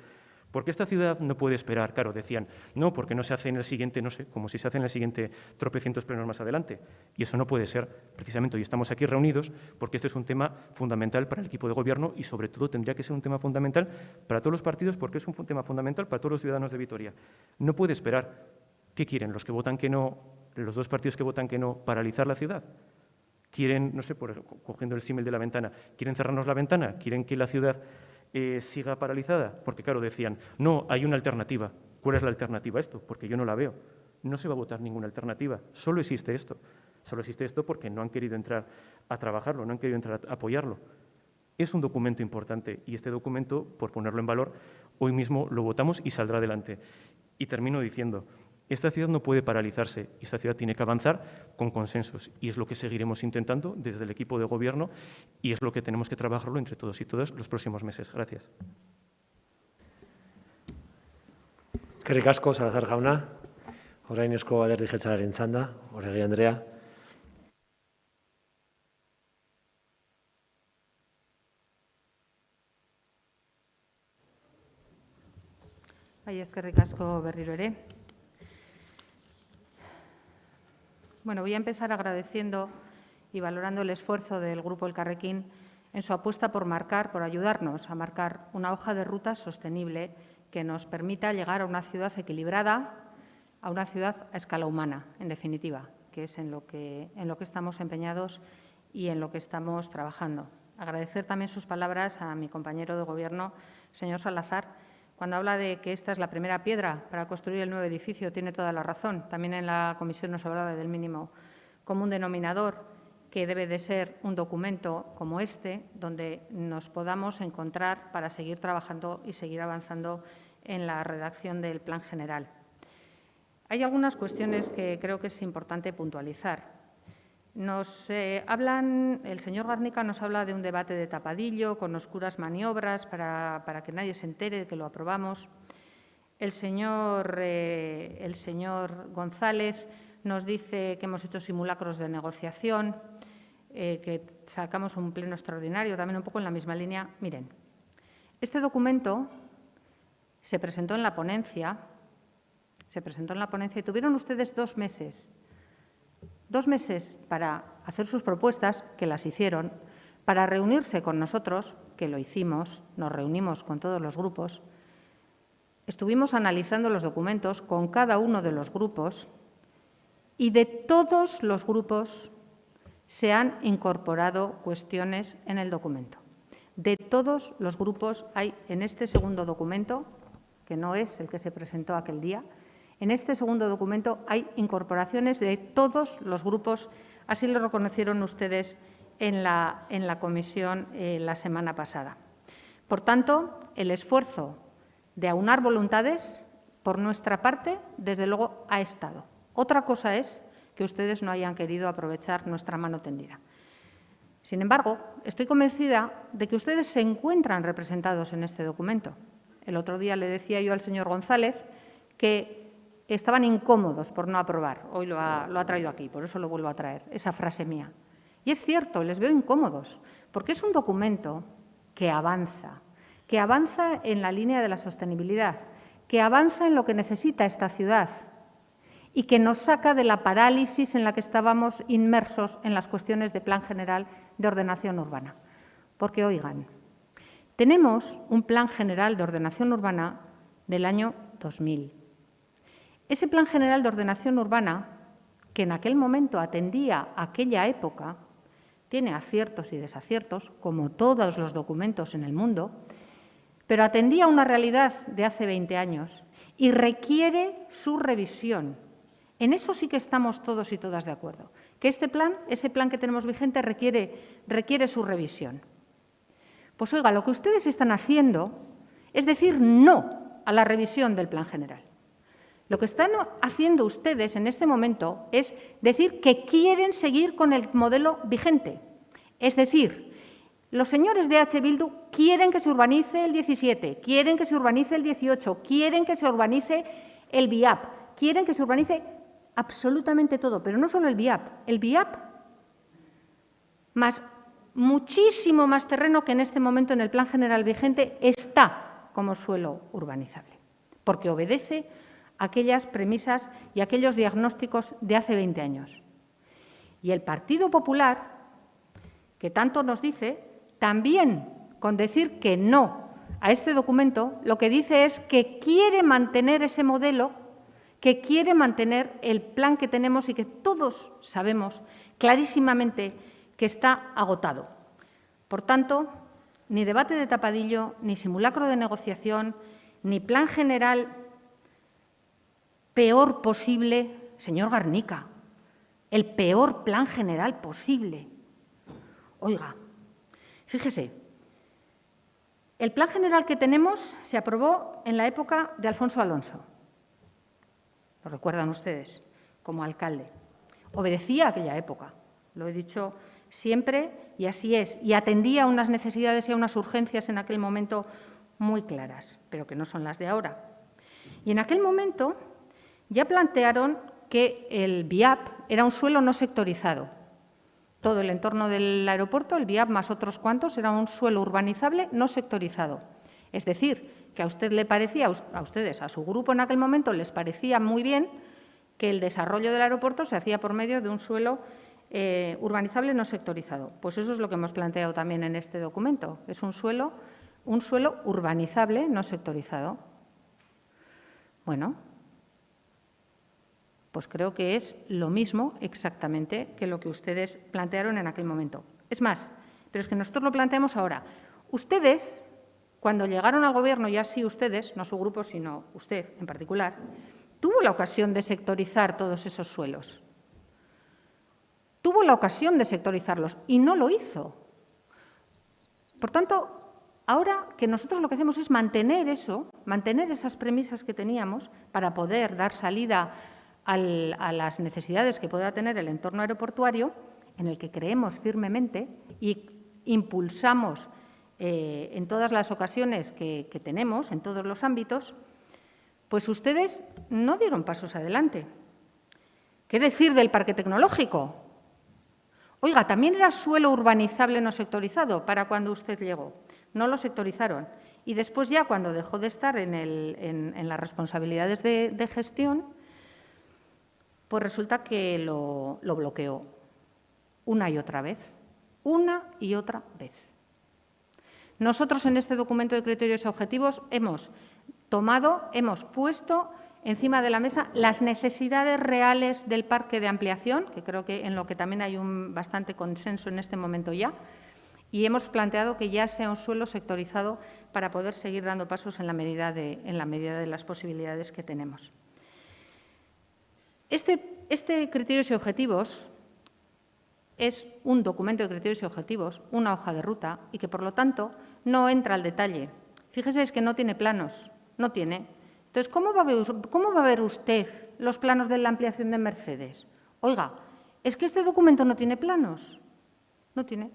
Porque esta ciudad no puede esperar, claro, decían, no, porque no se hace en el siguiente, no sé, como si se hace en el siguiente tropecientos plenos más adelante. Y eso no puede ser. Precisamente hoy estamos aquí reunidos porque este es un tema fundamental para el equipo de gobierno y, sobre todo, tendría que ser un tema fundamental para todos los partidos porque es un tema fundamental para todos los ciudadanos de Vitoria. No puede esperar. ¿Qué quieren? Los que votan que no, los dos partidos que votan que no, paralizar la ciudad. ¿Quieren, no sé, cogiendo el símil de la ventana, quieren cerrarnos la ventana? ¿Quieren que la ciudad siga paralizada? Porque, claro, decían, no, hay una alternativa. ¿Cuál es la alternativa a esto? Porque yo no la veo. No se va a votar ninguna alternativa. Solo existe esto. Solo existe esto porque no han querido entrar a trabajarlo, no han querido entrar a apoyarlo. Es un documento importante y este documento, por ponerlo en valor, hoy mismo lo votamos y saldrá adelante. Y termino diciendo, esta ciudad no puede paralizarse y esta ciudad tiene que avanzar con consensos y es lo que seguiremos intentando desde el equipo de gobierno y es lo que tenemos que trabajarlo entre todos y todas los próximos meses. Gracias. Eskerrik asko, Salazar jauna. Orain Eusko Alderdi Jeltzalearen txanda, Oregi Andrea. Bai, eskerrik asko berriro ere. Bueno, voy a empezar agradeciendo y valorando el esfuerzo del Grupo Elkarrekin en su apuesta por ayudarnos a marcar una hoja de ruta sostenible que nos permita llegar a una ciudad equilibrada, a una ciudad a escala humana, en definitiva, que es en lo que estamos empeñados y en lo que estamos trabajando. Agradecer también sus palabras a mi compañero de Gobierno, señor Salazar, cuando habla de que esta es la primera piedra para construir el nuevo edificio, tiene toda la razón. También en la comisión nos hablaba del mínimo común denominador, que debe de ser un documento como este, donde nos podamos encontrar para seguir trabajando y seguir avanzando en la redacción del Plan General. Hay algunas cuestiones que creo que es importante puntualizar. El señor Garnica nos habla de un debate de tapadillo, con oscuras maniobras para que nadie se entere de que lo aprobamos. El señor González nos dice que hemos hecho simulacros de negociación, que sacamos un pleno extraordinario, también un poco en la misma línea. Miren, este documento se presentó en la ponencia y tuvieron ustedes 2 meses. 2 meses para hacer sus propuestas, que las hicieron, para reunirse con nosotros, que lo hicimos, nos reunimos con todos los grupos, estuvimos analizando los documentos con cada uno de los grupos y de todos los grupos se han incorporado cuestiones en el documento. De todos los grupos hay en este segundo documento, que no es el que se presentó aquel día, en este segundo documento hay incorporaciones de todos los grupos, así lo reconocieron ustedes en la comisión la semana pasada. Por tanto, el esfuerzo de aunar voluntades, por nuestra parte, desde luego, ha estado. Otra cosa es que ustedes no hayan querido aprovechar nuestra mano tendida. Sin embargo, estoy convencida de que ustedes se encuentran representados en este documento. El otro día le decía yo al señor González que estaban incómodos por no aprobar. Hoy lo ha traído aquí, por eso lo vuelvo a traer, esa frase mía. Y es cierto, les veo incómodos, porque es un documento que avanza en la línea de la sostenibilidad, que avanza en lo que necesita esta ciudad y que nos saca de la parálisis en la que estábamos inmersos en las cuestiones de Plan General de Ordenación Urbana. Porque, oigan, tenemos un Plan General de Ordenación Urbana del año 2000. Ese Plan General de Ordenación Urbana, que en aquel momento atendía a aquella época, tiene aciertos y desaciertos, como todos los documentos en el mundo, pero atendía a una realidad de hace 20 años y requiere su revisión. En eso sí que estamos todos y todas de acuerdo, que ese plan que tenemos vigente, requiere su revisión. Pues oiga, lo que ustedes están haciendo es decir no a la revisión del Plan General. Lo que están haciendo ustedes en este momento es decir que quieren seguir con el modelo vigente. Es decir, los señores de H. Bildu quieren que se urbanice el 17, quieren que se urbanice el 18, quieren que se urbanice el BIAP, quieren que se urbanice absolutamente todo, pero no solo el BIAP más muchísimo más terreno que en este momento en el Plan General vigente está como suelo urbanizable, porque obedece a aquellas premisas y aquellos diagnósticos de hace 20 años. Y el Partido Popular, que tanto nos dice, también con decir que no a este documento, lo que dice es que quiere mantener ese modelo, que quiere mantener el plan que tenemos y que todos sabemos clarísimamente que está agotado. Por tanto, ni debate de tapadillo, ni simulacro de negociación, ni plan general peor posible, señor Garnica, el peor plan general posible. Oiga, fíjese, el plan general que tenemos se aprobó en la época de Alfonso Alonso. Lo recuerdan ustedes, como alcalde. Obedecía a aquella época, lo he dicho siempre y así es, y atendía a unas necesidades y a unas urgencias en aquel momento muy claras, pero que no son las de ahora. Y en aquel momento ya plantearon que el BIAP era un suelo no sectorizado. Todo el entorno del aeropuerto, el BIAP más otros cuantos, era un suelo urbanizable no sectorizado. Es decir, que a usted le parecía, a ustedes, a su grupo en aquel momento, les parecía muy bien que el desarrollo del aeropuerto se hacía por medio de un suelo urbanizable no sectorizado. Pues eso es lo que hemos planteado también en este documento. Es un suelo urbanizable no sectorizado. Bueno, pues creo que es lo mismo exactamente que lo que ustedes plantearon en aquel momento. Es más, pero es que nosotros lo planteamos ahora. Ustedes, cuando llegaron al Gobierno, ya sí ustedes, no su grupo, sino usted en particular, tuvo la ocasión de sectorizar todos esos suelos. Tuvo la ocasión de sectorizarlos y no lo hizo. Por tanto, ahora que nosotros lo que hacemos es mantener eso, mantener esas premisas que teníamos para poder dar salida a las necesidades que pueda tener el entorno aeroportuario, en el que creemos firmemente y impulsamos en todas las ocasiones que tenemos, en todos los ámbitos, pues ustedes no dieron pasos adelante. ¿Qué decir del parque tecnológico? Oiga, también era suelo urbanizable no sectorizado para cuando usted llegó. No lo sectorizaron. Y después ya, cuando dejó de estar en las responsabilidades de gestión, pues resulta que lo bloqueó una y otra vez. Una y otra vez. Nosotros en este documento de criterios y objetivos hemos puesto encima de la mesa las necesidades reales del parque de ampliación, que creo que en lo que también hay un bastante consenso en este momento ya, y hemos planteado que ya sea un suelo sectorizado para poder seguir dando pasos en la medida de las posibilidades que tenemos. Este criterios y objetivos es un documento de criterios y objetivos, una hoja de ruta, y que, por lo tanto, no entra al detalle. Fíjese, es que no tiene planos, no tiene. Entonces, ¿cómo va a ver usted los planos de la ampliación de Mercedes? Oiga, es que este documento no tiene planos. No tiene.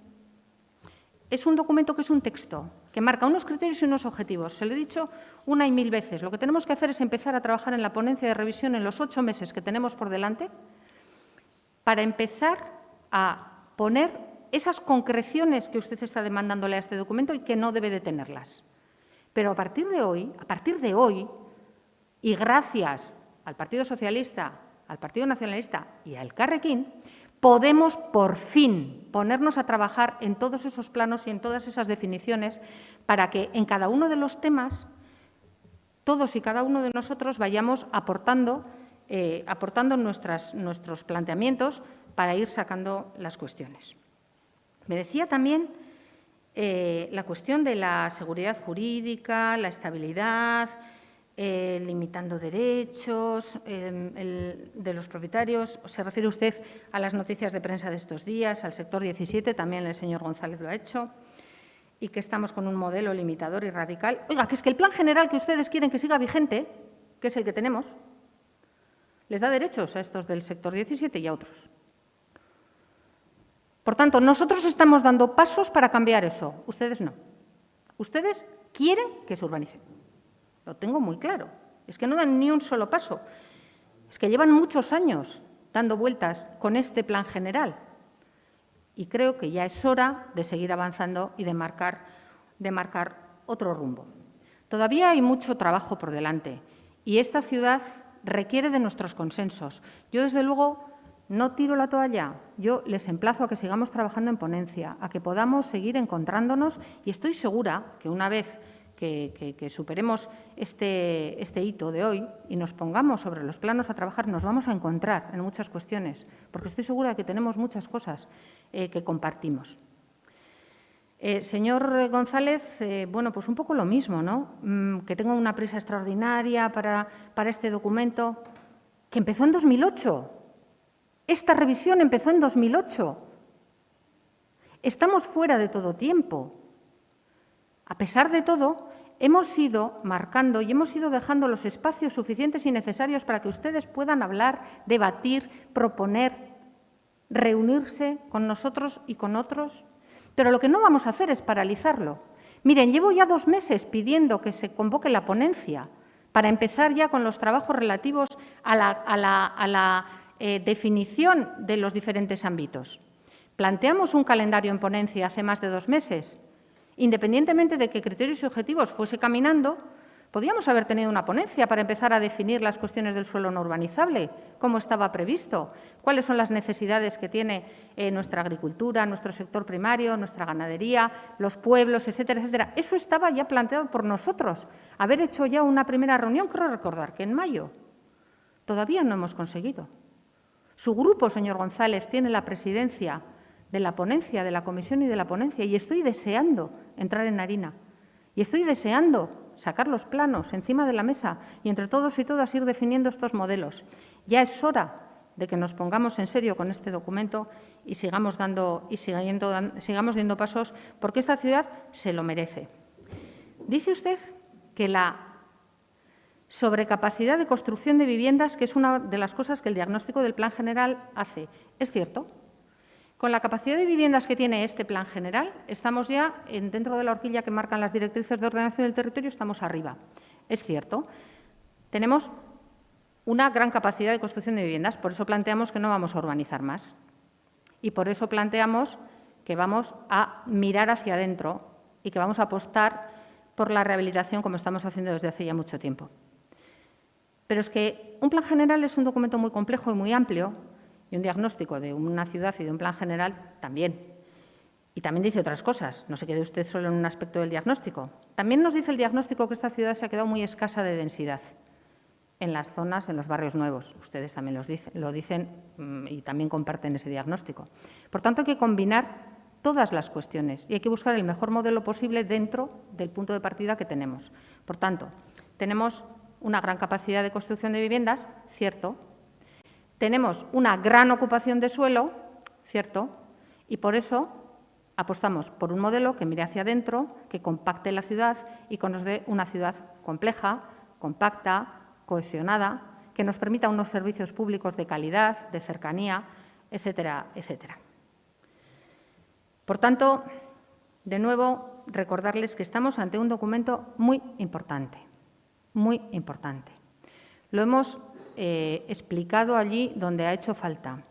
Es un documento que es un texto, que marca unos criterios y unos objetivos. Se lo he dicho una y mil veces. Lo que tenemos que hacer es empezar a trabajar en la ponencia de revisión en los 8 meses que tenemos por delante para empezar a poner esas concreciones que usted está demandándole a este documento y que no debe de tenerlas. Pero a partir de hoy, y gracias al Partido Socialista, al Partido Nacionalista y al Elkarrekin, podemos por fin ponernos a trabajar en todos esos planos y en todas esas definiciones para que en cada uno de los temas todos y cada uno de nosotros vayamos aportando nuestros planteamientos para ir sacando las cuestiones. Me decía también la cuestión de la seguridad jurídica, la estabilidad, limitando derechos de los propietarios. Se refiere usted a las noticias de prensa de estos días, al sector 17, también el señor González lo ha hecho, y que estamos con un modelo limitador y radical. Oiga, que es que el plan general que ustedes quieren que siga vigente, que es el que tenemos, les da derechos a estos del sector 17 y a otros. Por tanto, nosotros estamos dando pasos para cambiar eso, ustedes no. Ustedes quieren que se urbanice. Lo tengo muy claro. Es que no dan ni un solo paso. Es que llevan muchos años dando vueltas con este plan general. Y creo que ya es hora de seguir avanzando y de marcar otro rumbo. Todavía hay mucho trabajo por delante y esta ciudad requiere de nuestros consensos. Yo, desde luego, no tiro la toalla. Yo les emplazo a que sigamos trabajando en ponencia, a que podamos seguir encontrándonos y estoy segura que una vez que superemos este hito de hoy y nos pongamos sobre los planos a trabajar, nos vamos a encontrar en muchas cuestiones, porque estoy segura de que tenemos muchas cosas que compartimos. Señor González, bueno, pues un poco lo mismo, ¿no? Que tengo una prisa extraordinaria para este documento, que empezó en 2008. Esta revisión empezó en 2008. Estamos fuera de todo tiempo. A pesar de todo, hemos ido marcando y hemos ido dejando los espacios suficientes y necesarios para que ustedes puedan hablar, debatir, proponer, reunirse con nosotros y con otros. Pero lo que no vamos a hacer es paralizarlo. Miren, llevo ya 2 meses pidiendo que se convoque la ponencia para empezar ya con los trabajos relativos a la definición de los diferentes ámbitos. Planteamos un calendario en ponencia hace más de 2 meses. Independientemente de que criterios y objetivos fuese caminando, podíamos haber tenido una ponencia para empezar a definir las cuestiones del suelo no urbanizable, cómo estaba previsto, cuáles son las necesidades que tiene nuestra agricultura, nuestro sector primario, nuestra ganadería, los pueblos, etcétera, etcétera. Eso estaba ya planteado por nosotros. Haber hecho ya una primera reunión, creo recordar que en mayo. Todavía no hemos conseguido. Su grupo, señor González, tiene la presidencia de la ponencia, de la comisión y de la ponencia, y estoy deseando entrar en harina. Y estoy deseando sacar los planos encima de la mesa y entre todos y todas ir definiendo estos modelos. Ya es hora de que nos pongamos en serio con este documento y sigamos dando pasos, porque esta ciudad se lo merece. Dice usted que la sobrecapacidad de construcción de viviendas, que es una de las cosas que el diagnóstico del Plan General hace. ¿Es cierto? Con la capacidad de viviendas que tiene este Plan General, estamos ya dentro de la horquilla que marcan las directrices de ordenación del territorio, estamos arriba. Es cierto. Tenemos una gran capacidad de construcción de viviendas, por eso planteamos que no vamos a urbanizar más. Y por eso planteamos que vamos a mirar hacia adentro y que vamos a apostar por la rehabilitación como estamos haciendo desde hace ya mucho tiempo. Pero es que un Plan General es un documento muy complejo y muy amplio, y un diagnóstico de una ciudad y de un plan general también. Y también dice otras cosas, no se quede usted solo en un aspecto del diagnóstico. También nos dice el diagnóstico que esta ciudad se ha quedado muy escasa de densidad en las zonas, en los barrios nuevos. Ustedes también lo dicen y también comparten ese diagnóstico. Por tanto, hay que combinar todas las cuestiones y hay que buscar el mejor modelo posible dentro del punto de partida que tenemos. Por tanto, tenemos una gran capacidad de construcción de viviendas, cierto. Tenemos una gran ocupación de suelo, cierto, y por eso apostamos por un modelo que mire hacia adentro, que compacte la ciudad y que nos dé una ciudad compleja, compacta, cohesionada, que nos permita unos servicios públicos de calidad, de cercanía, etcétera, etcétera. Por tanto, de nuevo, recordarles que estamos ante un documento muy importante, muy importante. Lo hemos explicado allí donde ha hecho falta.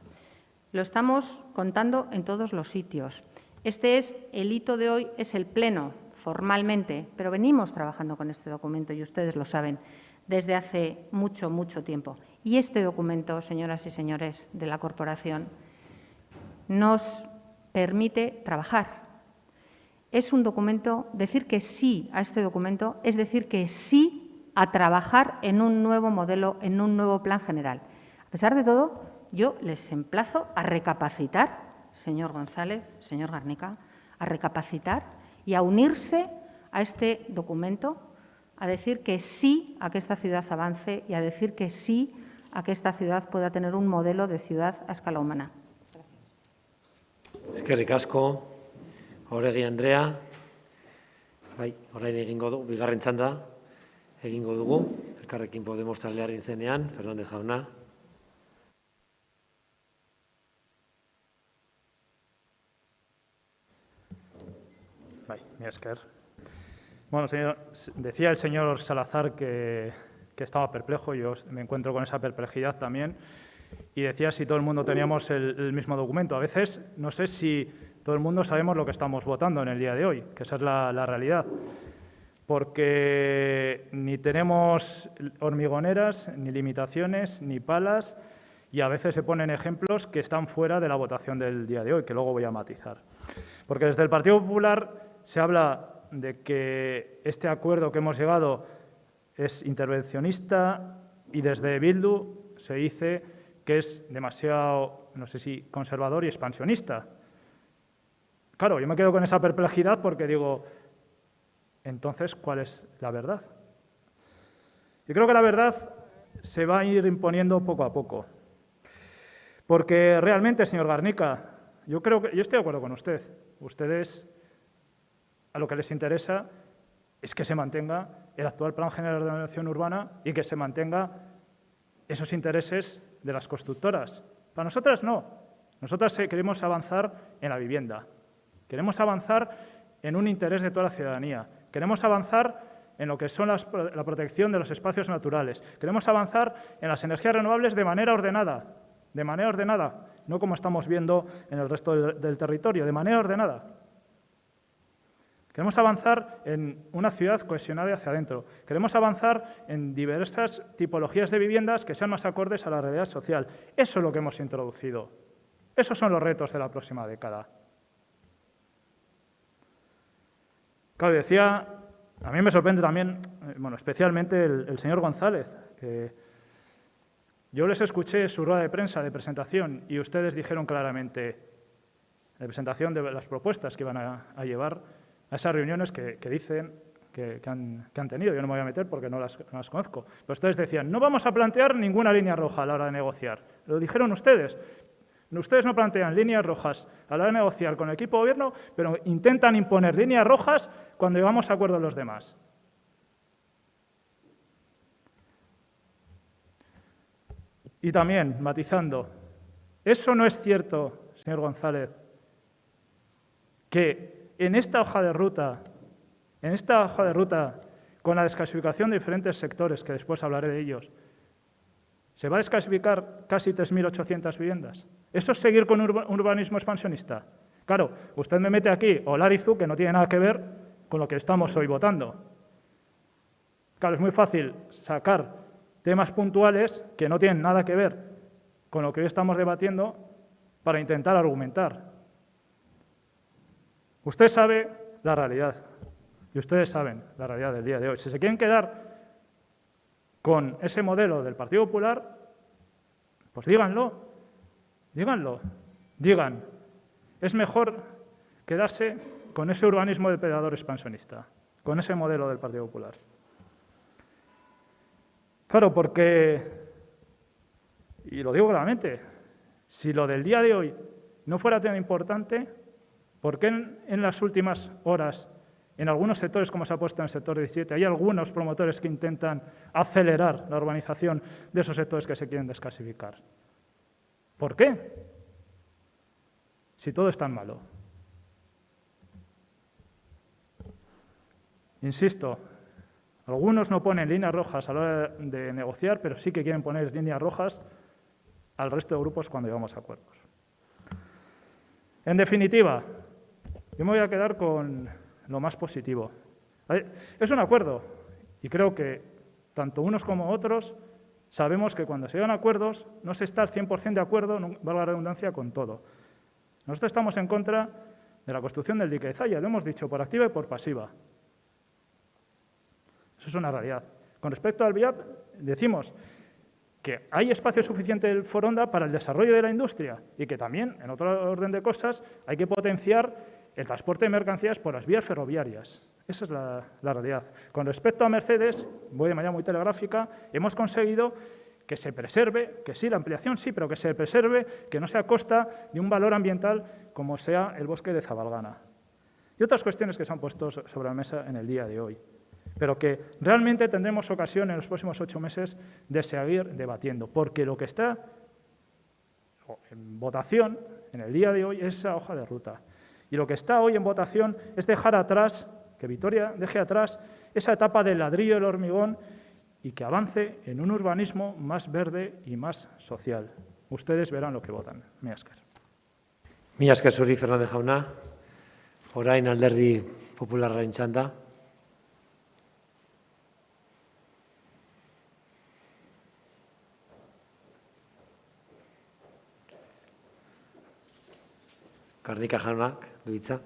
Lo estamos contando en todos los sitios. Este es el hito de hoy, es el pleno, formalmente, pero venimos trabajando con este documento, y ustedes lo saben, desde hace mucho, mucho tiempo. Y este documento, señoras y señores de la corporación, nos permite trabajar. Es un documento, decir que sí a este documento es decir que sí a trabajar en un nuevo modelo, en un nuevo plan general. A pesar de todo, yo les emplazo a recapacitar, señor González, señor Garnica, a recapacitar y a unirse a este documento, a decir que sí a que esta ciudad avance y a decir que sí a que esta ciudad pueda tener un modelo de ciudad a escala humana. Eskerrik asko, Oregi Andrea. Bai, orain egingo du, bigarren txanda egingo dugu. Elkarrekin Podemos taldearen izenean, Fernández jauna. mi esker. Bueno, decía el señor Salazar que estaba perplejo, yo me encuentro con esa perplejidad también, y decía si todo el mundo teníamos el mismo documento. A veces no sé si todo el mundo sabemos lo que estamos votando en el día de hoy, que esa es la realidad, porque ni tenemos hormigoneras, ni limitaciones, ni palas, y a veces se ponen ejemplos que están fuera de la votación del día de hoy, que luego voy a matizar. Porque desde el Partido Popular se habla de que este acuerdo que hemos llegado es intervencionista y desde Bildu se dice que es demasiado, no sé si conservador y expansionista. Claro, yo me quedo con esa perplejidad porque digo, entonces, ¿cuál es la verdad? Yo creo que la verdad se va a ir imponiendo poco a poco. Porque realmente, señor Garnica, yo estoy de acuerdo con usted. Ustedes a lo que les interesa es que se mantenga el actual Plan General de Ordenación Urbana y que se mantenga esos intereses de las constructoras. Para nosotras no. Nosotras queremos avanzar en la vivienda. Queremos avanzar en un interés de toda la ciudadanía. Queremos avanzar en lo que son la protección de los espacios naturales. Queremos avanzar en las energías renovables de manera ordenada, no como estamos viendo en el resto del territorio, de manera ordenada. Queremos avanzar en una ciudad cohesionada hacia adentro. Queremos avanzar en diversas tipologías de viviendas que sean más acordes a la realidad social. Eso es lo que hemos introducido. Esos son los retos de la próxima década. Claro, decía, a mí me sorprende también, bueno, especialmente el señor González, que yo les escuché su rueda de prensa de presentación y ustedes dijeron claramente, de presentación de las propuestas que iban a llevar a esas reuniones que dicen que han tenido. Yo no me voy a meter porque no las conozco. Pero ustedes decían, no vamos a plantear ninguna línea roja a la hora de negociar. Lo dijeron ustedes. Ustedes no plantean líneas rojas a la hora de negociar con el equipo de gobierno, pero intentan imponer líneas rojas cuando llegamos a acuerdo los demás. Y también, matizando, eso no es cierto, señor González, que en esta hoja de ruta, con la desclasificación de diferentes sectores, que después hablaré de ellos, se va a desclasificar casi 3.800 viviendas. ¿Eso es seguir con un urbanismo expansionista? Claro, usted me mete aquí Olarizu, que no tiene nada que ver con lo que estamos hoy votando. Claro, es muy fácil sacar temas puntuales que no tienen nada que ver con lo que hoy estamos debatiendo para intentar argumentar. Usted sabe la realidad y ustedes saben la realidad del día de hoy. Si se quieren quedar con ese modelo del Partido Popular, pues díganlo. Digan, es mejor quedarse con ese urbanismo depredador expansionista, con ese modelo del Partido Popular. Claro, porque, y lo digo claramente, si lo del día de hoy no fuera tan importante, ¿por qué en las últimas horas, en algunos sectores, como se ha puesto en el sector 17, hay algunos promotores que intentan acelerar la urbanización de esos sectores que se quieren desclasificar? ¿Por qué? Si todo es tan malo. Insisto, algunos no ponen líneas rojas a la hora de negociar, pero sí que quieren poner líneas rojas al resto de grupos cuando llegamos a acuerdos. En definitiva, yo me voy a quedar con lo más positivo. Es un acuerdo y creo que tanto unos como otros sabemos que cuando se llegan a acuerdos no se está al 100% de acuerdo, valga la redundancia, con todo. Nosotros estamos en contra de la construcción del dique de Zalla, lo hemos dicho por activa y por pasiva. Eso es una realidad. Con respecto al VIAP, decimos que hay espacio suficiente del Foronda para el desarrollo de la industria y que también, en otro orden de cosas, hay que potenciar el transporte de mercancías por las vías ferroviarias. Esa es la realidad. Con respecto a Mercedes, voy de manera muy telegráfica, hemos conseguido que se preserve, que sí, la ampliación sí, pero que se preserve, que no sea a costa de un valor ambiental como sea el bosque de Zabalgana. Y otras cuestiones que se han puesto sobre la mesa en el día de hoy, pero que realmente tendremos ocasión en los próximos 8 meses de seguir debatiendo, porque lo que está en votación en el día de hoy es esa hoja de ruta. Y lo que está hoy en votación es dejar atrás, que Vitoria deje atrás esa etapa del ladrillo y el hormigón y que avance en un urbanismo más verde y más social. Ustedes verán lo que votan. Mila esker. Mila esker zuri, Fernández jauna. Orain Alderdi Popularraren txanda. Karnika jaunak du hitza.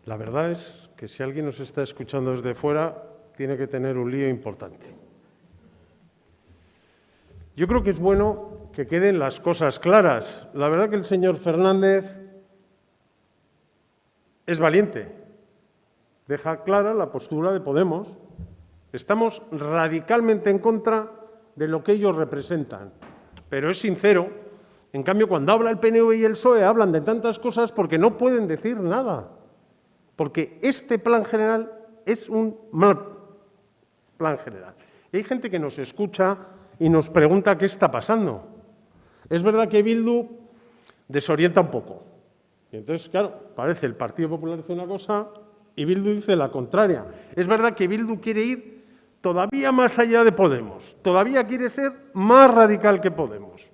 La verdad es que si alguien nos está escuchando desde fuera, tiene que tener un lío importante. Yo creo que es bueno que queden las cosas claras. La verdad que el señor Fernández es valiente. Deja clara la postura de Podemos. Estamos radicalmente en contra de lo que ellos representan, pero es sincero. En cambio, cuando habla el PNV y el PSOE, hablan de tantas cosas porque no pueden decir nada, porque este plan general es un mal plan general. Y hay gente que nos escucha y nos pregunta qué está pasando. Es verdad que Bildu desorienta un poco. Y entonces, claro, parece el Partido Popular dice una cosa y Bildu dice la contraria. Es verdad que Bildu quiere ir todavía más allá de Podemos, todavía quiere ser más radical que Podemos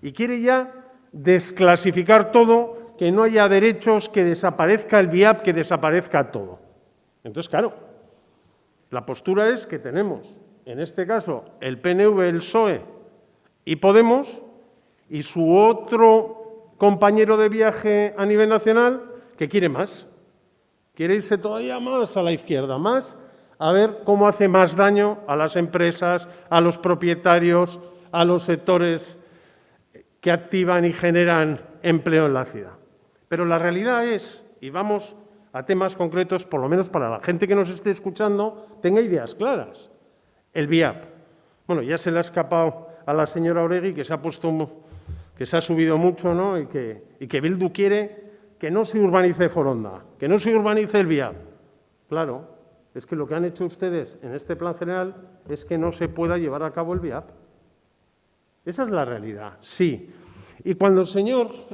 y quiere ya desclasificar todo, que no haya derechos, que desaparezca el VIAP, que desaparezca todo. Entonces, claro, la postura es que tenemos, en este caso, el PNV, el PSOE y Podemos, y su otro compañero de viaje a nivel nacional, que quiere más. Quiere irse todavía más a la izquierda, más a ver cómo hace más daño a las empresas, a los propietarios, a los sectores que activan y generan empleo en la ciudad. Pero la realidad es, y vamos a temas concretos, por lo menos para la gente que nos esté escuchando, tenga ideas claras. El VIAP. Bueno, ya se le ha escapado a la señora Oregi, que se ha subido mucho, ¿no? y que Bildu quiere que no se urbanice Foronda, que no se urbanice el VIAP. Claro, es que lo que han hecho ustedes en este plan general es que no se pueda llevar a cabo el VIAP. Esa es la realidad, sí. Y cuando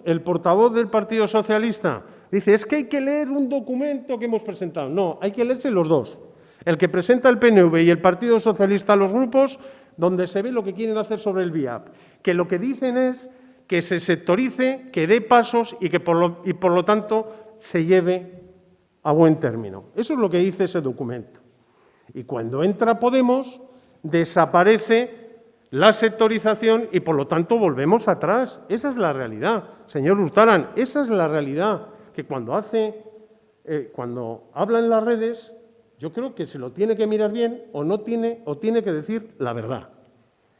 el portavoz del Partido Socialista dice es que hay que leer un documento que hemos presentado. No, hay que leerse los dos. El que presenta el PNV y el Partido Socialista a los grupos, donde se ve lo que quieren hacer sobre el VIAP. Que lo que dicen es que se sectorice, que dé pasos y que por lo tanto se lleve a buen término. Eso es lo que dice ese documento. Y cuando entra Podemos, desaparece la sectorización y por lo tanto volvemos atrás. Esa es la realidad, señor Urtaran, esa es la realidad, que cuando habla en las redes, yo creo que se lo tiene que mirar bien o tiene que decir la verdad.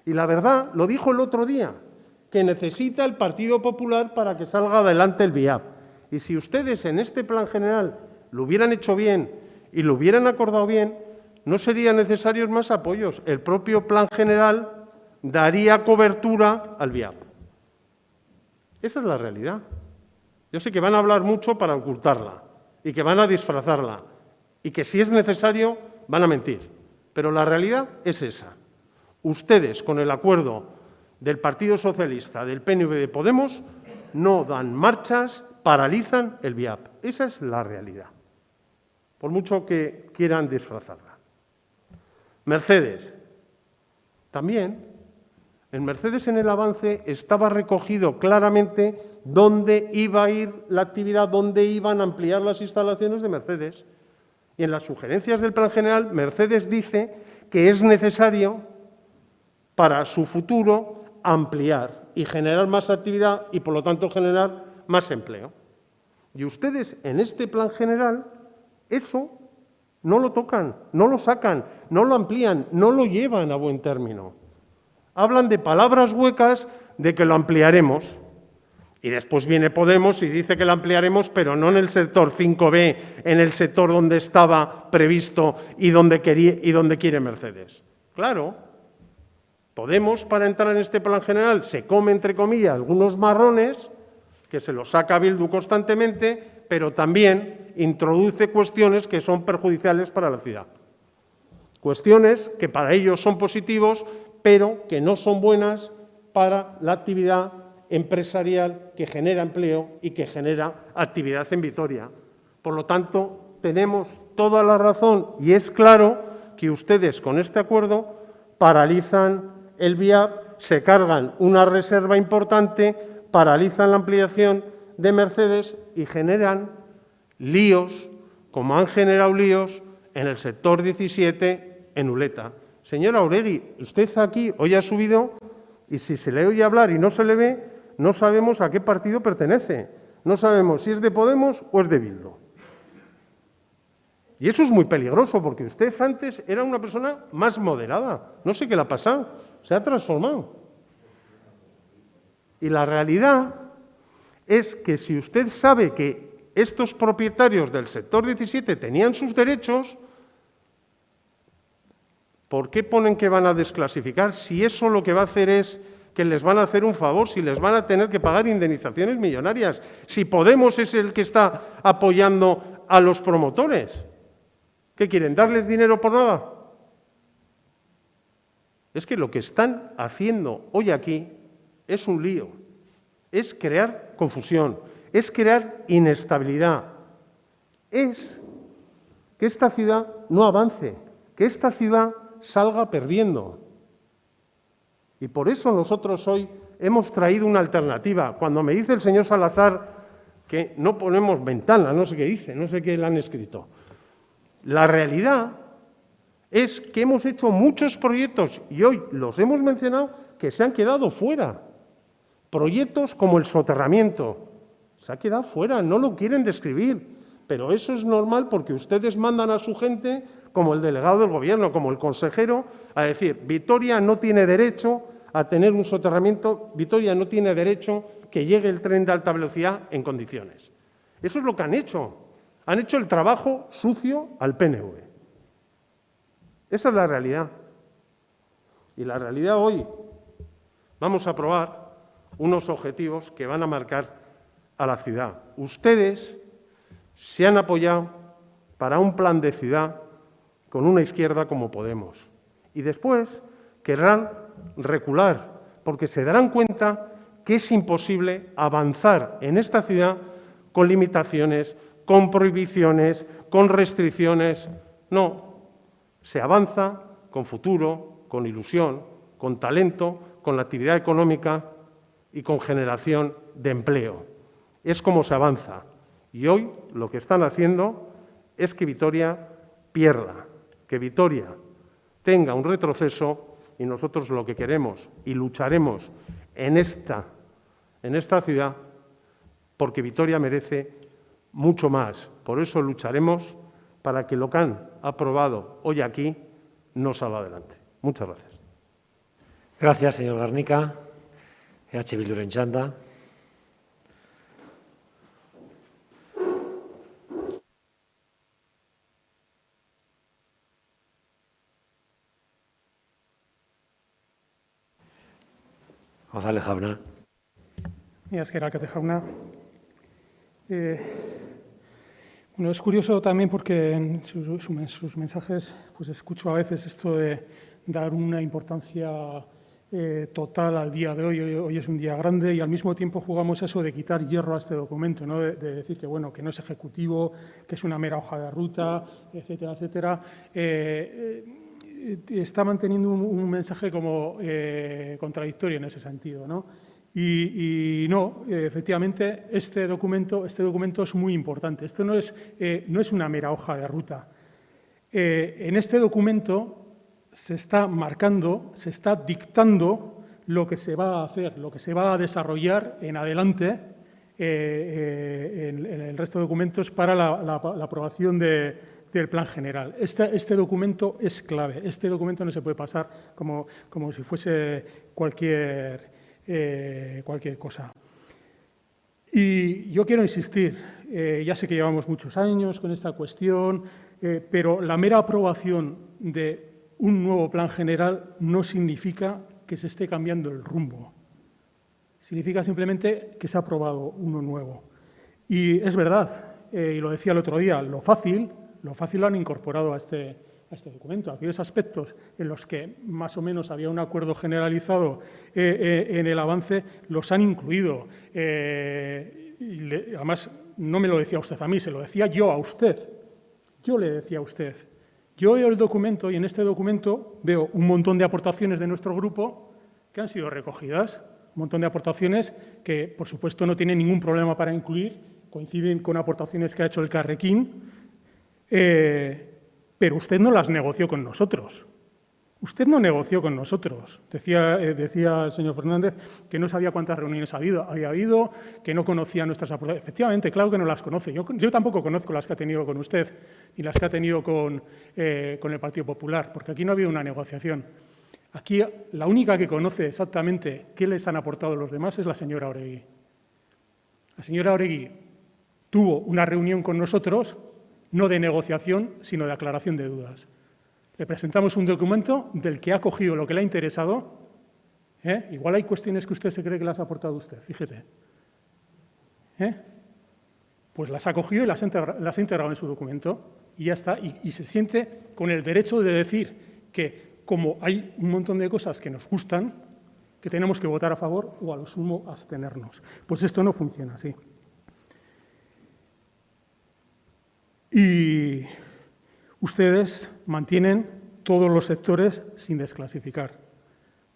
Y la verdad lo dijo el otro día, que necesita el Partido Popular para que salga adelante el VIAP. Y si ustedes en este plan general lo hubieran hecho bien y lo hubieran acordado bien, no serían necesarios más apoyos. El propio plan general daría cobertura al VIAP. Esa es la realidad. Yo sé que van a hablar mucho para ocultarla y que van a disfrazarla y que si es necesario van a mentir. Pero la realidad es esa. Ustedes, con el acuerdo del Partido Socialista, del PNV, de Podemos, no dan marchas, paralizan el VIAP. Esa es la realidad, por mucho que quieran disfrazarla. Mercedes. También, en Mercedes, en el avance, estaba recogido claramente dónde iba a ir la actividad, dónde iban a ampliar las instalaciones de Mercedes. Y en las sugerencias del Plan General, Mercedes dice que es necesario para su futuro ampliar y generar más actividad y, por lo tanto, generar más empleo. Y ustedes, en este Plan General, eso no lo tocan, no lo sacan, no lo amplían, no lo llevan a buen término. Hablan de palabras huecas de que lo ampliaremos. Y después viene Podemos y dice que lo ampliaremos, pero no en el sector 5B, en el sector donde estaba previsto y donde quiere Mercedes. Claro. Podemos, para entrar en este plan general, se come, entre comillas, algunos marrones, que se los saca Bildu constantemente, pero también introduce cuestiones que son perjudiciales para la ciudad. Cuestiones que para ellos son positivos, pero que no son buenas para la actividad empresarial que genera empleo y que genera actividad en Vitoria. Por lo tanto, tenemos toda la razón y es claro que ustedes con este acuerdo paralizan el VIAP, se cargan una reserva importante, paralizan la ampliación de Mercedes y generan líos, como han generado líos en el sector 17 en Uleta. Señora Oregi, usted aquí hoy ha subido y si se le oye hablar y no se le ve, no sabemos a qué partido pertenece. No sabemos si es de Podemos o es de Bildu. Y eso es muy peligroso, porque usted antes era una persona más moderada. No sé qué le ha pasado, se ha transformado. Y la realidad es que si usted sabe que estos propietarios del sector 17 tenían sus derechos, ¿por qué ponen que van a desclasificar si eso lo que va a hacer es que les van a hacer un favor, si les van a tener que pagar indemnizaciones millonarias, si Podemos es el que está apoyando a los promotores? ¿Qué quieren, darles dinero por nada? Es que lo que están haciendo hoy aquí es un lío, es crear confusión, es crear inestabilidad, es que esta ciudad no avance, que esta ciudad salga perdiendo. Y por eso nosotros hoy hemos traído una alternativa. Cuando me dice el señor Salazar que no ponemos ventana, no sé qué dice, no sé qué le han escrito. La realidad es que hemos hecho muchos proyectos, y hoy los hemos mencionado, que se han quedado fuera. Proyectos como el soterramiento. Se ha quedado fuera, no lo quieren describir. Pero eso es normal porque ustedes mandan a su gente, como el delegado del Gobierno, como el consejero, a decir, Vitoria no tiene derecho a tener un soterramiento, Vitoria no tiene derecho que llegue el tren de alta velocidad en condiciones. Eso es lo que han hecho. Han hecho el trabajo sucio al PNV. Esa es la realidad. Y la realidad hoy, vamos a aprobar unos objetivos que van a marcar a la ciudad. Ustedes se han apoyado para un plan de ciudad con una izquierda como Podemos. Y después querrán recular, porque se darán cuenta que es imposible avanzar en esta ciudad con limitaciones, con prohibiciones, con restricciones. No, se avanza con futuro, con ilusión, con talento, con la actividad económica y con generación de empleo. Es como se avanza. Y hoy lo que están haciendo es que Vitoria pierda, que Vitoria tenga un retroceso, y nosotros lo que queremos y lucharemos en esta ciudad, porque Vitoria merece mucho más. Por eso lucharemos para que lo que han aprobado hoy aquí no salga adelante. Muchas gracias. Gracias, señor Garnica. EH Bilduren txanda. González jauna. Mila esker, alkate jauna. Bueno, es curioso también porque en sus mensajes pues escucho a veces esto de dar una importancia total al día de hoy. Hoy es un día grande y al mismo tiempo jugamos eso de quitar hierro a este documento, ¿no? De decir que, bueno, que no es ejecutivo, que es una mera hoja de ruta, etcétera, etcétera. Está manteniendo un mensaje como contradictorio en ese sentido, ¿no? Y no, efectivamente, este documento es muy importante. Esto no es una mera hoja de ruta. En este documento se está marcando, se está dictando lo que se va a hacer, lo que se va a desarrollar en adelante en el resto de documentos para la aprobación del plan general. Este documento es clave. Este documento no se puede pasar como si fuese cualquier cosa. Y yo quiero insistir, ya sé que llevamos muchos años con esta cuestión, pero la mera aprobación de un nuevo plan general no significa que se esté cambiando el rumbo. Significa simplemente que se ha aprobado uno nuevo. Y es verdad, y lo decía el otro día, lo fácil lo han incorporado a a este documento. Aquellos aspectos en los que más o menos había un acuerdo generalizado en el avance, los han incluido. Además, no me lo decía usted a mí, se lo decía yo a usted. Yo le decía a usted. Yo veo el documento y en este documento veo un montón de aportaciones de nuestro grupo que han sido recogidas. Un montón de aportaciones que, por supuesto, no tienen ningún problema para incluir, coinciden con aportaciones que ha hecho el Carrequín, pero usted no las negoció con nosotros. Usted no negoció con nosotros. Decía el señor Fernández que no sabía cuántas reuniones había habido, que no conocía nuestras aportaciones. Efectivamente, claro que no las conoce. Yo tampoco conozco las que ha tenido con usted y las que ha tenido con el Partido Popular, porque aquí no ha habido una negociación. Aquí la única que conoce exactamente qué les han aportado los demás es la señora Oregui. La señora Oregui tuvo una reunión con nosotros, no de negociación, sino de aclaración de dudas. Le presentamos un documento del que ha cogido lo que le ha interesado. Igual hay cuestiones que usted se cree que las ha aportado usted, fíjate. Pues las ha cogido y las ha integrado en su documento y ya está. Y se siente con el derecho de decir que, como hay un montón de cosas que nos gustan, que tenemos que votar a favor o a lo sumo abstenernos. Pues esto no funciona así. Y ustedes mantienen todos los sectores sin desclasificar.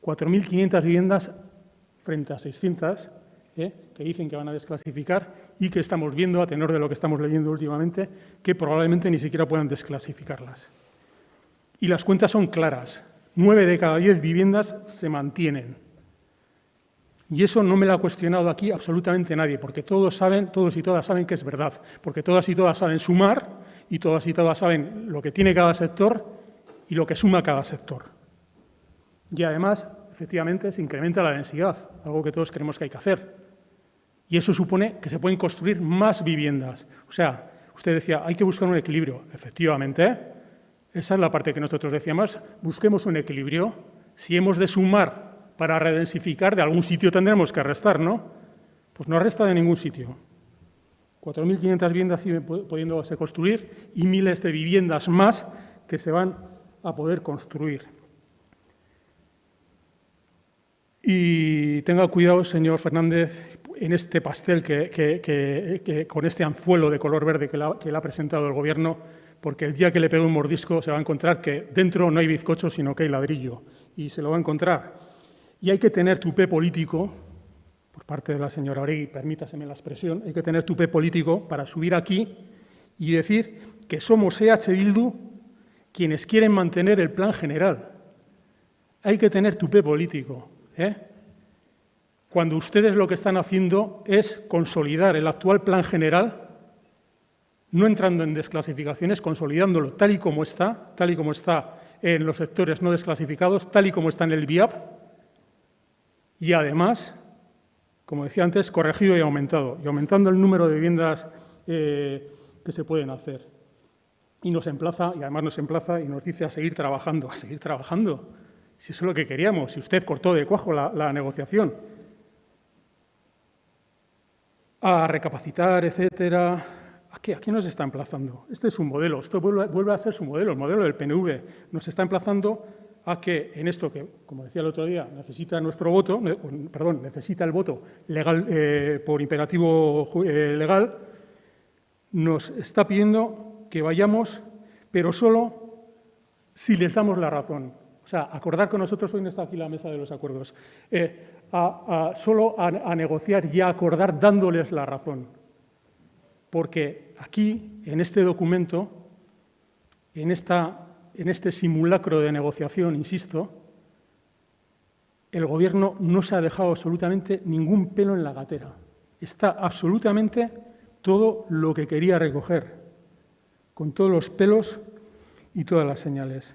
4.500 viviendas frente a 600, que dicen que van a desclasificar y que estamos viendo, a tenor de lo que estamos leyendo últimamente, que probablemente ni siquiera puedan desclasificarlas. Y las cuentas son claras. 9 de cada 10 viviendas se mantienen. Y eso no me lo ha cuestionado aquí absolutamente nadie, porque todos y todas saben que es verdad, porque todas y todas saben sumar y todas saben lo que tiene cada sector y lo que suma cada sector. Y además, efectivamente, se incrementa la densidad, algo que todos creemos que hay que hacer. Y eso supone que se pueden construir más viviendas. O sea, usted decía, hay que buscar un equilibrio. Efectivamente, esa es la parte que nosotros decíamos, busquemos un equilibrio. Si hemos de sumar para redensificar, de algún sitio tendremos que restar, ¿no? Pues no resta de ningún sitio. 4.500 viviendas siguen pudiéndose construir y miles de viviendas más que se van a poder construir. Y tenga cuidado, señor Fernández, en este pastel con este anzuelo de color verde que le ha presentado el Gobierno, porque el día que le pegue un mordisco se va a encontrar que dentro no hay bizcocho, sino que hay ladrillo, y se lo va a encontrar. Y hay que tener tupé político, por parte de la señora Oregui, permítaseme la expresión, hay que tener tupé político para subir aquí y decir que somos EH Bildu quienes quieren mantener el plan general. Hay que tener tupé político, cuando ustedes lo que están haciendo es consolidar el actual plan general, no entrando en desclasificaciones, consolidándolo tal y como está en los sectores no desclasificados, tal y como está en el BIAP, y además, como decía antes, corregido y aumentando el número de viviendas que se pueden hacer. Y además nos emplaza y nos dice a seguir trabajando. Si eso es lo que queríamos, si usted cortó de cuajo la negociación. A recapacitar, etcétera. ¿A qué nos está emplazando? Este es su modelo, esto vuelve a ser su modelo, el modelo del PNV. Nos está emplazando a que en esto que, como decía el otro día, necesita el voto legal por imperativo legal, nos está pidiendo que vayamos, pero solo si les damos la razón. O sea, acordar con nosotros, hoy no está aquí la mesa de los acuerdos, solo a negociar y a acordar dándoles la razón. Porque aquí, en este documento, en este simulacro de negociación, insisto, el Gobierno no se ha dejado absolutamente ningún pelo en la gatera. Está absolutamente todo lo que quería recoger, con todos los pelos y todas las señales.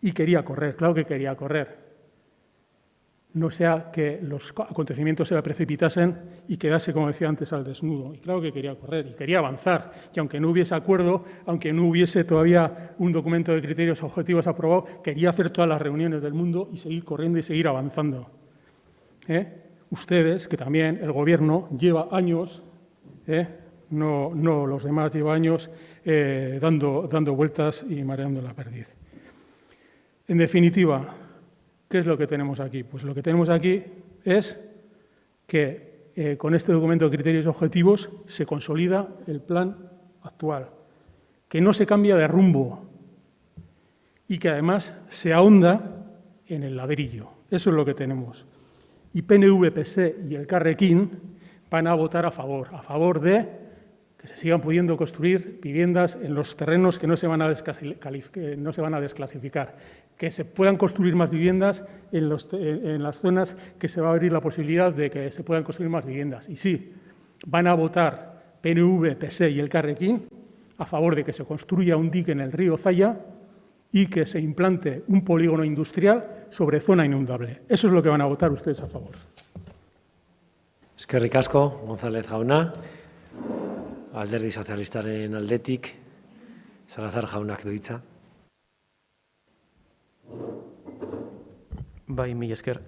Y quería correr, claro que quería correr. No sea que los acontecimientos se precipitasen y quedase, como decía antes, al desnudo. Y claro que quería correr y quería avanzar. Y aunque no hubiese acuerdo, aunque no hubiese todavía un documento de criterios objetivos aprobado, quería hacer todas las reuniones del mundo y seguir corriendo y seguir avanzando. Ustedes, que también el Gobierno lleva años, no los demás, lleva años dando vueltas y mareando la perdiz. En definitiva, ¿qué es lo que tenemos aquí? Pues lo que tenemos aquí es que con este documento de criterios y objetivos se consolida el plan actual, que no se cambia de rumbo y que además se ahonda en el ladrillo. Eso es lo que tenemos. Y PNV, PSE y el Carrequín van a votar a favor de que se sigan pudiendo construir viviendas en los terrenos que no se van a desclasificar, que se puedan construir más viviendas en las zonas que se va a abrir la posibilidad de que se puedan construir más viviendas. Y sí, van a votar PNV, PSE y el Carrequín a favor de que se construya un dique en el río Zaya y que se implante un polígono industrial sobre zona inundable. Eso es lo que van a votar ustedes a favor. Eskerrik asko, González jauna. Alderdi sozialistaren aldetik, Salazar jaunak du hitza. Bai, mila esker.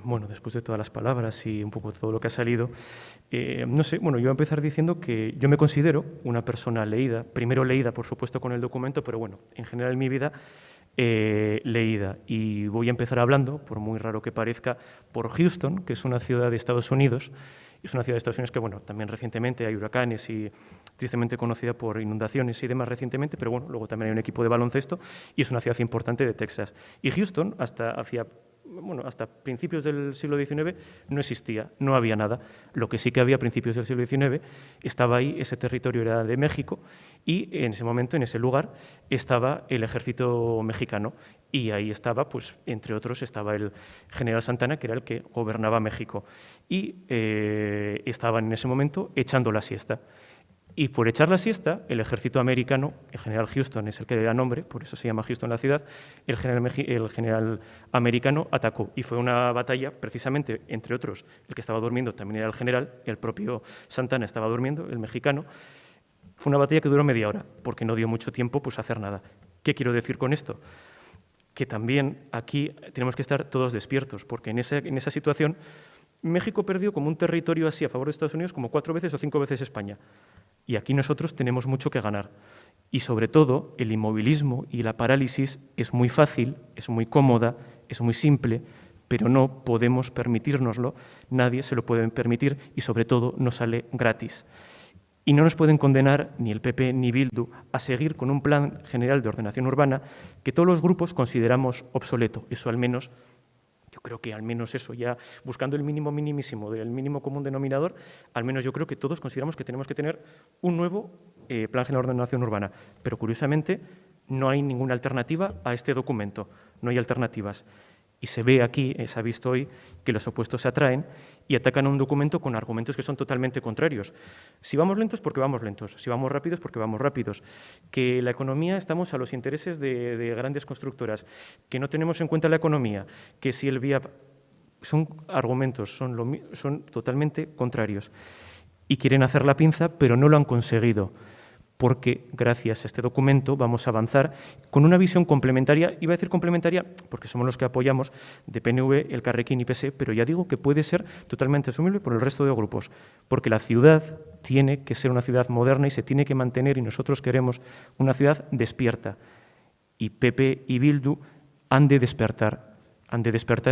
Bueno, después de todas las palabras y un poco todo lo que ha salido, no sé, bueno, yo voy a empezar diciendo que yo me considero una persona leída, primero leída, por supuesto, con el documento, pero bueno, en general en mi vida leída. Y voy a empezar hablando, por muy raro que parezca, por Houston, que es una ciudad de Estados Unidos. Es una ciudad de Estados Unidos que, bueno, también recientemente hay huracanes y tristemente conocida por inundaciones y demás recientemente, pero bueno, luego también hay un equipo de baloncesto y es una ciudad importante de Texas. Y Houston, hasta principios del siglo XIX, no existía, no había nada. Lo que sí que había a principios del siglo XIX, estaba ahí, ese territorio era de México y en ese momento, en ese lugar, estaba el ejército mexicano y ahí estaba, pues, entre otros, estaba el general Santana, que era el que gobernaba México y estaban en ese momento echando la siesta. Y por echar la siesta, el ejército americano, el general Houston es el que le da nombre, por eso se llama Houston la ciudad, el general americano atacó. Y fue una batalla, precisamente, entre otros, el que estaba durmiendo también era el general, el propio Santana estaba durmiendo, el mexicano. Fue una batalla que duró media hora, porque no dio mucho tiempo pues, a hacer nada. ¿Qué quiero decir con esto? Que también aquí tenemos que estar todos despiertos, porque en esa situación México perdió como un territorio así a favor de Estados Unidos como 4 veces o 5 veces España. Y aquí nosotros tenemos mucho que ganar. Y sobre todo, el inmovilismo y la parálisis es muy fácil, es muy cómoda, es muy simple, pero no podemos permitírnoslo, nadie se lo puede permitir y sobre todo no sale gratis. Y no nos pueden condenar ni el PP ni Bildu a seguir con un plan general de ordenación urbana que todos los grupos consideramos obsoleto. Eso al menos, yo creo que al menos eso, ya buscando el mínimo minimísimo del mínimo común denominador, al menos yo creo que todos consideramos que tenemos que tener un nuevo plan general de ordenación urbana. Pero curiosamente no hay ninguna alternativa a este documento, no hay alternativas. Y se ve aquí, se ha visto hoy, que los opuestos se atraen y atacan a un documento con argumentos que son totalmente contrarios. Si vamos lentos, porque vamos lentos. Si vamos rápidos, porque vamos rápidos. Que la economía estamos a los intereses de grandes constructoras. Que no tenemos en cuenta la economía. Que si el vía... Son argumentos, son totalmente contrarios. Y quieren hacer la pinza, pero no lo han conseguido. Porque gracias a este documento vamos a avanzar con una visión complementaria, iba a decir complementaria porque somos los que apoyamos de PNV, el Carrequín y PSE, pero ya digo que puede ser totalmente asumible por el resto de grupos, porque la ciudad tiene que ser una ciudad moderna y se tiene que mantener y nosotros queremos una ciudad despierta. Y PP y Bildu han de despertar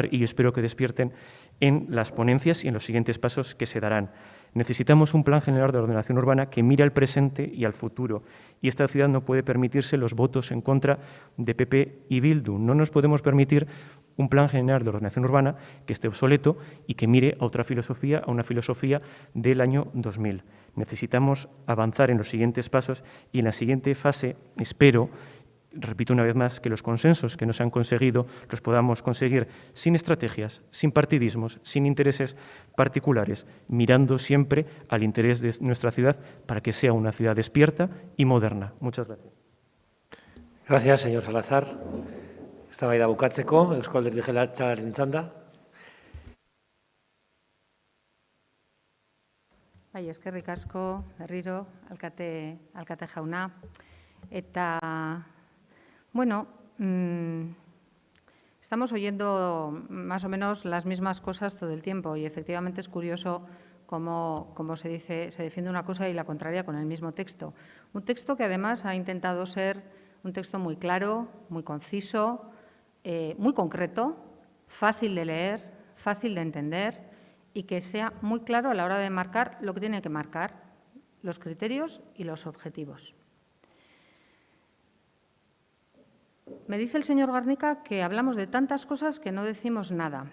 y yo espero que despierten en las ponencias y en los siguientes pasos que se darán. Necesitamos un plan general de ordenación urbana que mire al presente y al futuro. Y esta ciudad no puede permitirse los votos en contra de PP y Bildu. No nos podemos permitir un plan general de ordenación urbana que esté obsoleto y que mire a otra filosofía, a una filosofía del año 2000. Necesitamos avanzar en los siguientes pasos y en la siguiente fase, espero, repito una vez más, que los consensos que no se han conseguido los podamos conseguir sin estrategias, sin partidismos, sin intereses particulares, mirando siempre al interés de nuestra ciudad para que sea una ciudad despierta y moderna. Muchas gracias. Gracias, señor Salazar. Eztabaida bukatzeko, Eusko Alderdi Jeltzalearen txanda. Bai, eskerrik asko, berriro, alkate jauna. Eta, bueno, estamos oyendo más o menos las mismas cosas todo el tiempo y efectivamente es curioso cómo se dice, se defiende una cosa y la contraria con el mismo texto. Un texto que además ha intentado ser un texto muy claro, muy conciso, muy concreto, fácil de leer, fácil de entender y que sea muy claro a la hora de marcar lo que tiene que marcar, los criterios y los objetivos. Me dice el señor Garnica que hablamos de tantas cosas que no decimos nada.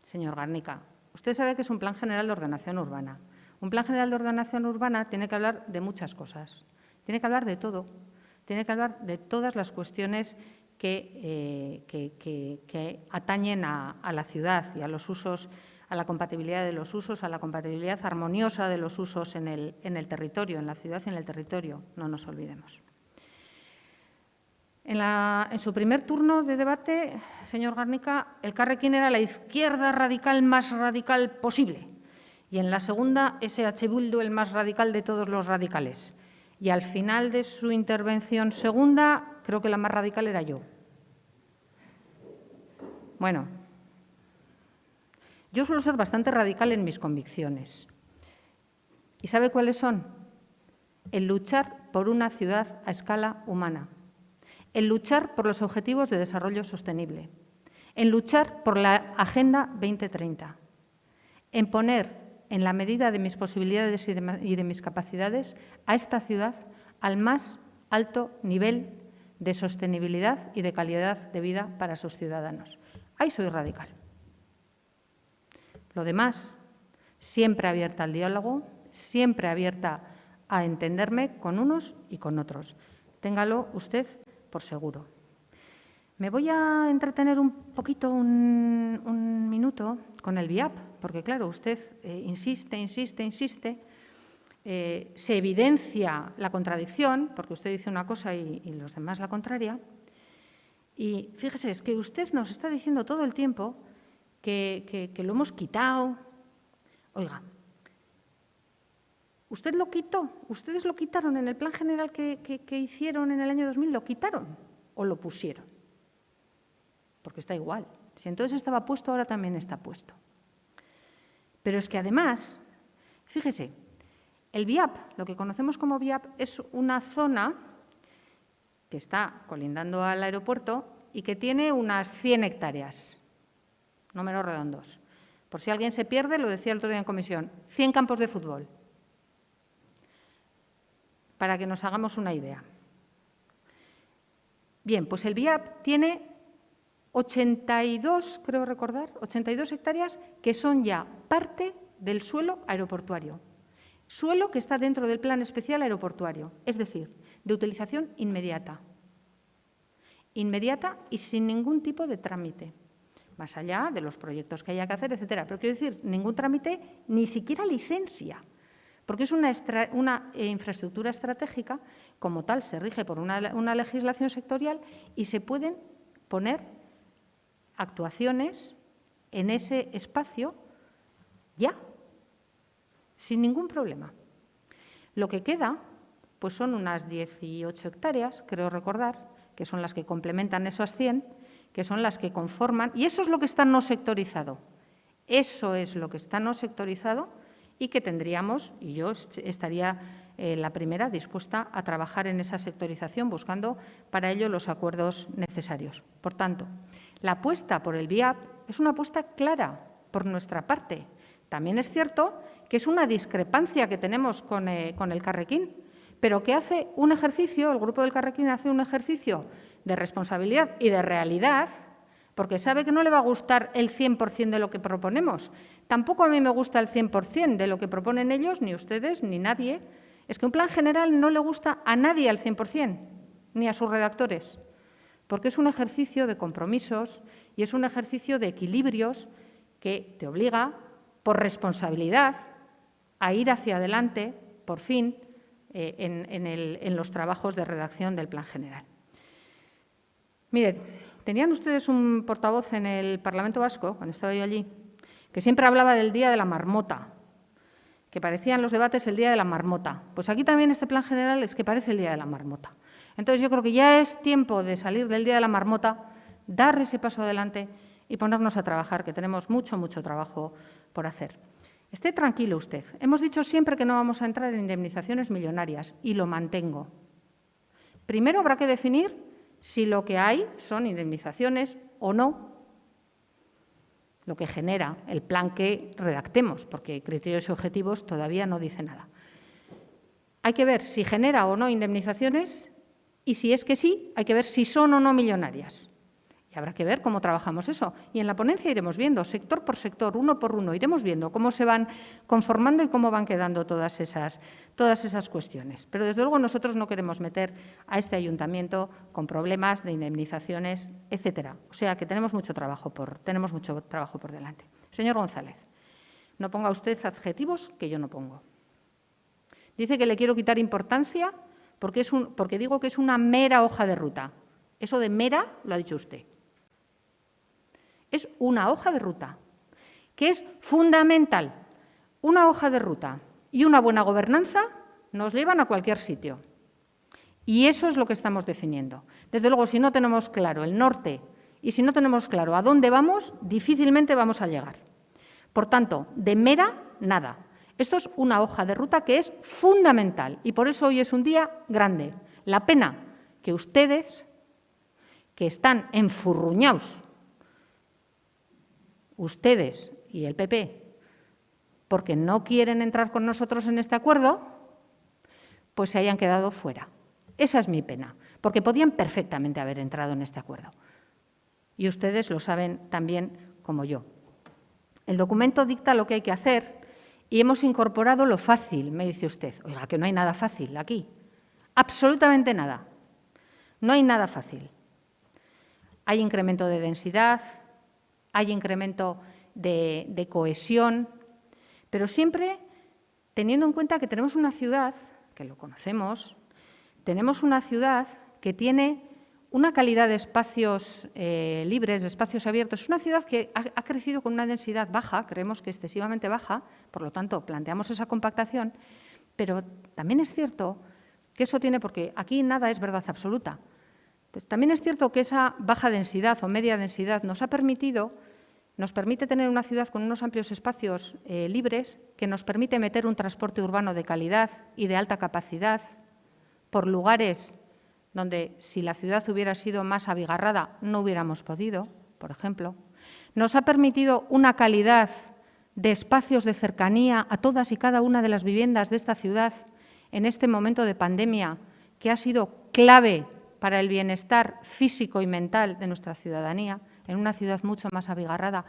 Señor Garnica, usted sabe que es un plan general de ordenación urbana. Un plan general de ordenación urbana tiene que hablar de muchas cosas, tiene que hablar de todo, tiene que hablar de todas las cuestiones que atañen a la ciudad y a los usos, a la compatibilidad de los usos, a la compatibilidad armoniosa de los usos en el territorio, en la ciudad y en el territorio, no nos olvidemos. En su primer turno de debate, señor Garnica, Elkarrekin era la izquierda radical más radical posible y en la segunda, SH Bildu, el más radical de todos los radicales. Y al final de su intervención segunda, creo que la más radical era yo. Bueno, yo suelo ser bastante radical en mis convicciones. ¿Y sabe cuáles son? El luchar por una ciudad a escala humana, el luchar por los objetivos de desarrollo sostenible, en luchar por la Agenda 2030, en poner, en la medida de mis posibilidades y de mis capacidades, a esta ciudad al más alto nivel de sostenibilidad y de calidad de vida para sus ciudadanos. Ahí soy radical. Lo demás, siempre abierta al diálogo, siempre abierta a entenderme con unos y con otros. Téngalo usted por seguro. Me voy a entretener un poquito, un minuto, con el BIAP, porque, claro, usted insiste. Se evidencia la contradicción, porque usted dice una cosa y los demás la contraria. Y fíjese, es que usted nos está diciendo todo el tiempo que lo hemos quitado. Oiga, ¿usted lo quitó? ¿Ustedes lo quitaron en el plan general que hicieron en el año 2000? ¿Lo quitaron o lo pusieron? Porque está igual. Si entonces estaba puesto, ahora también está puesto. Pero es que además, fíjese, el BIAP, lo que conocemos como BIAP, es una zona que está colindando al aeropuerto y que tiene unas 100 hectáreas, números redondos. Por si alguien se pierde, lo decía el otro día en comisión, 100 campos de fútbol, para que nos hagamos una idea. Bien, pues el BIAP tiene 82, creo recordar, 82 hectáreas que son ya parte del suelo aeroportuario. Suelo que está dentro del Plan Especial Aeroportuario, es decir, de utilización inmediata. Inmediata y sin ningún tipo de trámite, más allá de los proyectos que haya que hacer, etcétera. Pero quiero decir, ningún trámite, ni siquiera licencia, porque es una infraestructura estratégica, como tal se rige por una legislación sectorial y se pueden poner actuaciones en ese espacio ya, sin ningún problema. Lo que queda, pues son unas 18 hectáreas, creo recordar, que son las que complementan esas 100, que son las que conforman, y eso es lo que está no sectorizado. Eso es lo que está no sectorizado y que tendríamos, y yo estaría la primera dispuesta a trabajar en esa sectorización, buscando para ello los acuerdos necesarios. Por tanto, la apuesta por el BIAP es una apuesta clara por nuestra parte. También es cierto que es una discrepancia que tenemos con el Carrequín, pero que hace un ejercicio, el grupo del Carrequín hace un ejercicio de responsabilidad y de realidad, porque sabe que no le va a gustar el 100% de lo que proponemos. Tampoco a mí me gusta el 100% de lo que proponen ellos, ni ustedes, ni nadie. Es que un plan general no le gusta a nadie al 100%, ni a sus redactores, porque es un ejercicio de compromisos y es un ejercicio de equilibrios que te obliga, por responsabilidad, a ir hacia adelante, por fin, en los trabajos de redacción del plan general. Miren, tenían ustedes un portavoz en el Parlamento Vasco, cuando estaba yo allí, que siempre hablaba del Día de la Marmota, que parecían los debates el Día de la Marmota. Pues aquí también este plan general es que parece el Día de la Marmota. Entonces yo creo que ya es tiempo de salir del Día de la Marmota, dar ese paso adelante y ponernos a trabajar, que tenemos mucho trabajo por hacer. Esté tranquilo usted. Hemos dicho siempre que no vamos a entrar en indemnizaciones millonarias y lo mantengo. Primero habrá que definir si lo que hay son indemnizaciones o no, lo que genera el plan que redactemos, porque criterios y objetivos todavía no dice nada. Hay que ver si genera o no indemnizaciones y si es que sí, hay que ver si son o no millonarias. Y habrá que ver cómo trabajamos eso. Y en la ponencia iremos viendo, sector por sector, uno por uno, iremos viendo cómo se van conformando y cómo van quedando todas esas cuestiones. Pero, desde luego, nosotros no queremos meter a este ayuntamiento con problemas de indemnizaciones, etcétera. O sea, que tenemos mucho trabajo por delante. Señor González, no ponga usted adjetivos que yo no pongo. Dice que le quiero quitar importancia porque digo que es una mera hoja de ruta. Eso de mera lo ha dicho usted. Es una hoja de ruta, que es fundamental. Una hoja de ruta y una buena gobernanza nos llevan a cualquier sitio. Y eso es lo que estamos definiendo. Desde luego, si no tenemos claro el norte y si no tenemos claro a dónde vamos, difícilmente vamos a llegar. Por tanto, de mera, nada. Esto es una hoja de ruta que es fundamental y por eso hoy es un día grande. La pena que ustedes, que están enfurruñados, ustedes y el PP, porque no quieren entrar con nosotros en este acuerdo, pues se hayan quedado fuera. Esa es mi pena, porque podían perfectamente haber entrado en este acuerdo. Y ustedes lo saben tan bien como yo. El documento dicta lo que hay que hacer y hemos incorporado lo fácil, me dice usted. Oiga, que no hay nada fácil aquí. Absolutamente nada. No hay nada fácil. Hay incremento de densidad, hay incremento de cohesión, pero siempre teniendo en cuenta que tenemos una ciudad, que lo conocemos, tenemos una ciudad que tiene una calidad de espacios libres, de espacios abiertos. Es una ciudad que ha crecido con una densidad baja, creemos que excesivamente baja, por lo tanto, planteamos esa compactación, pero también es cierto que eso tiene, porque aquí nada es verdad absoluta. Entonces, también es cierto que esa baja densidad o media densidad nos permite tener una ciudad con unos amplios espacios libres, que nos permite meter un transporte urbano de calidad y de alta capacidad por lugares donde, si la ciudad hubiera sido más abigarrada, no hubiéramos podido, por ejemplo. Nos ha permitido una calidad de espacios de cercanía a todas y cada una de las viviendas de esta ciudad en este momento de pandemia, que ha sido clave para el bienestar físico y mental de nuestra ciudadanía. En una ciudad mucho más abigarrada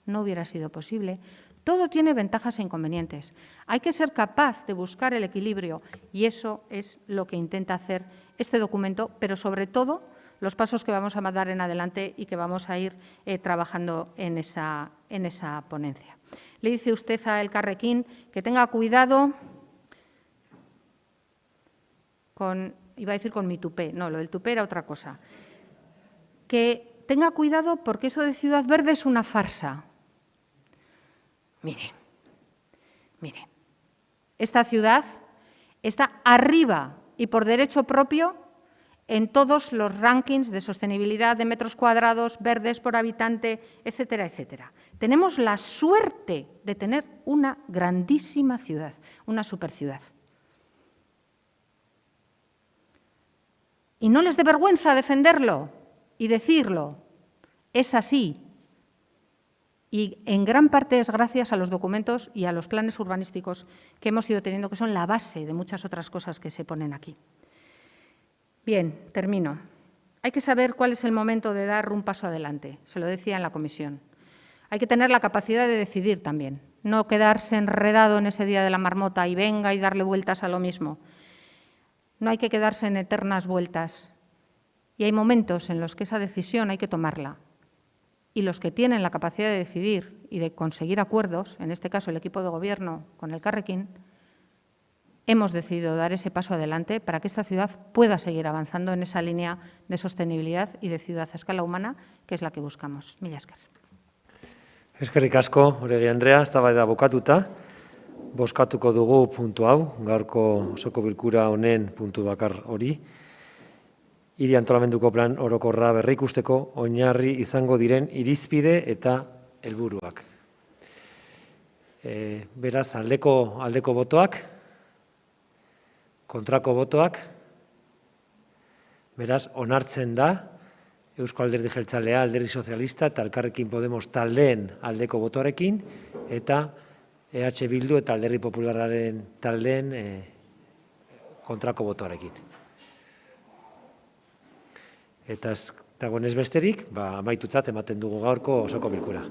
no hubiera sido posible. Todo tiene ventajas e inconvenientes. Hay que ser capaz de buscar el equilibrio y eso es lo que intenta hacer este documento, pero sobre todo los pasos que vamos a dar en adelante y que vamos a ir trabajando en esa ponencia. Le dice usted a Elkarrekin que tenga cuidado iba a decir con mi tupé, no, lo del tupé era otra cosa, que tenga cuidado porque eso de Ciudad Verde es una farsa. Mire, esta ciudad está arriba y por derecho propio en todos los rankings de sostenibilidad de metros cuadrados, verdes por habitante, etcétera, etcétera. Tenemos la suerte de tener una grandísima ciudad, una superciudad. Y no les dé vergüenza defenderlo y decirlo. Es así. Y en gran parte es gracias a los documentos y a los planes urbanísticos que hemos ido teniendo, que son la base de muchas otras cosas que se ponen aquí. Bien, termino. Hay que saber cuál es el momento de dar un paso adelante, se lo decía en la comisión. Hay que tener la capacidad de decidir también, no quedarse enredado en ese día de la marmota y venga y darle vueltas a lo mismo. No hay que quedarse en eternas vueltas. Y hay momentos en los que esa decisión hay que tomarla. Y los que tienen la capacidad de decidir y de conseguir acuerdos, en este caso el equipo de gobierno con Elkarrekin, hemos decidido dar ese paso adelante para que esta ciudad pueda seguir avanzando en esa línea de sostenibilidad y de ciudad a escala humana, que es la que buscamos. Mila esker. Eskerrik asko, Oregi Andrea, eztabaida bukatuta. Bozkatuko dugu puntu hau, gaurko osoko bilkura honen puntu bakar hori. Hiri antolamenduko plan orokorra berrikusteko oinarri izango diren irizpide eta helburuak. Beraz, aldeko botoak, kontrako botoak, Beraz, onartzen da Eusko Alderdi Jeltzalea, Alderdi Sozialista eta Elkarrekin Podemos taldeen aldeko botoarekin eta EH Bildu eta Alderdi Popularraren taldeen kontrako botoarekin. Eta ez dagoen ez besterik, amaitutzat ematen dugu gaurko osoko bilkura.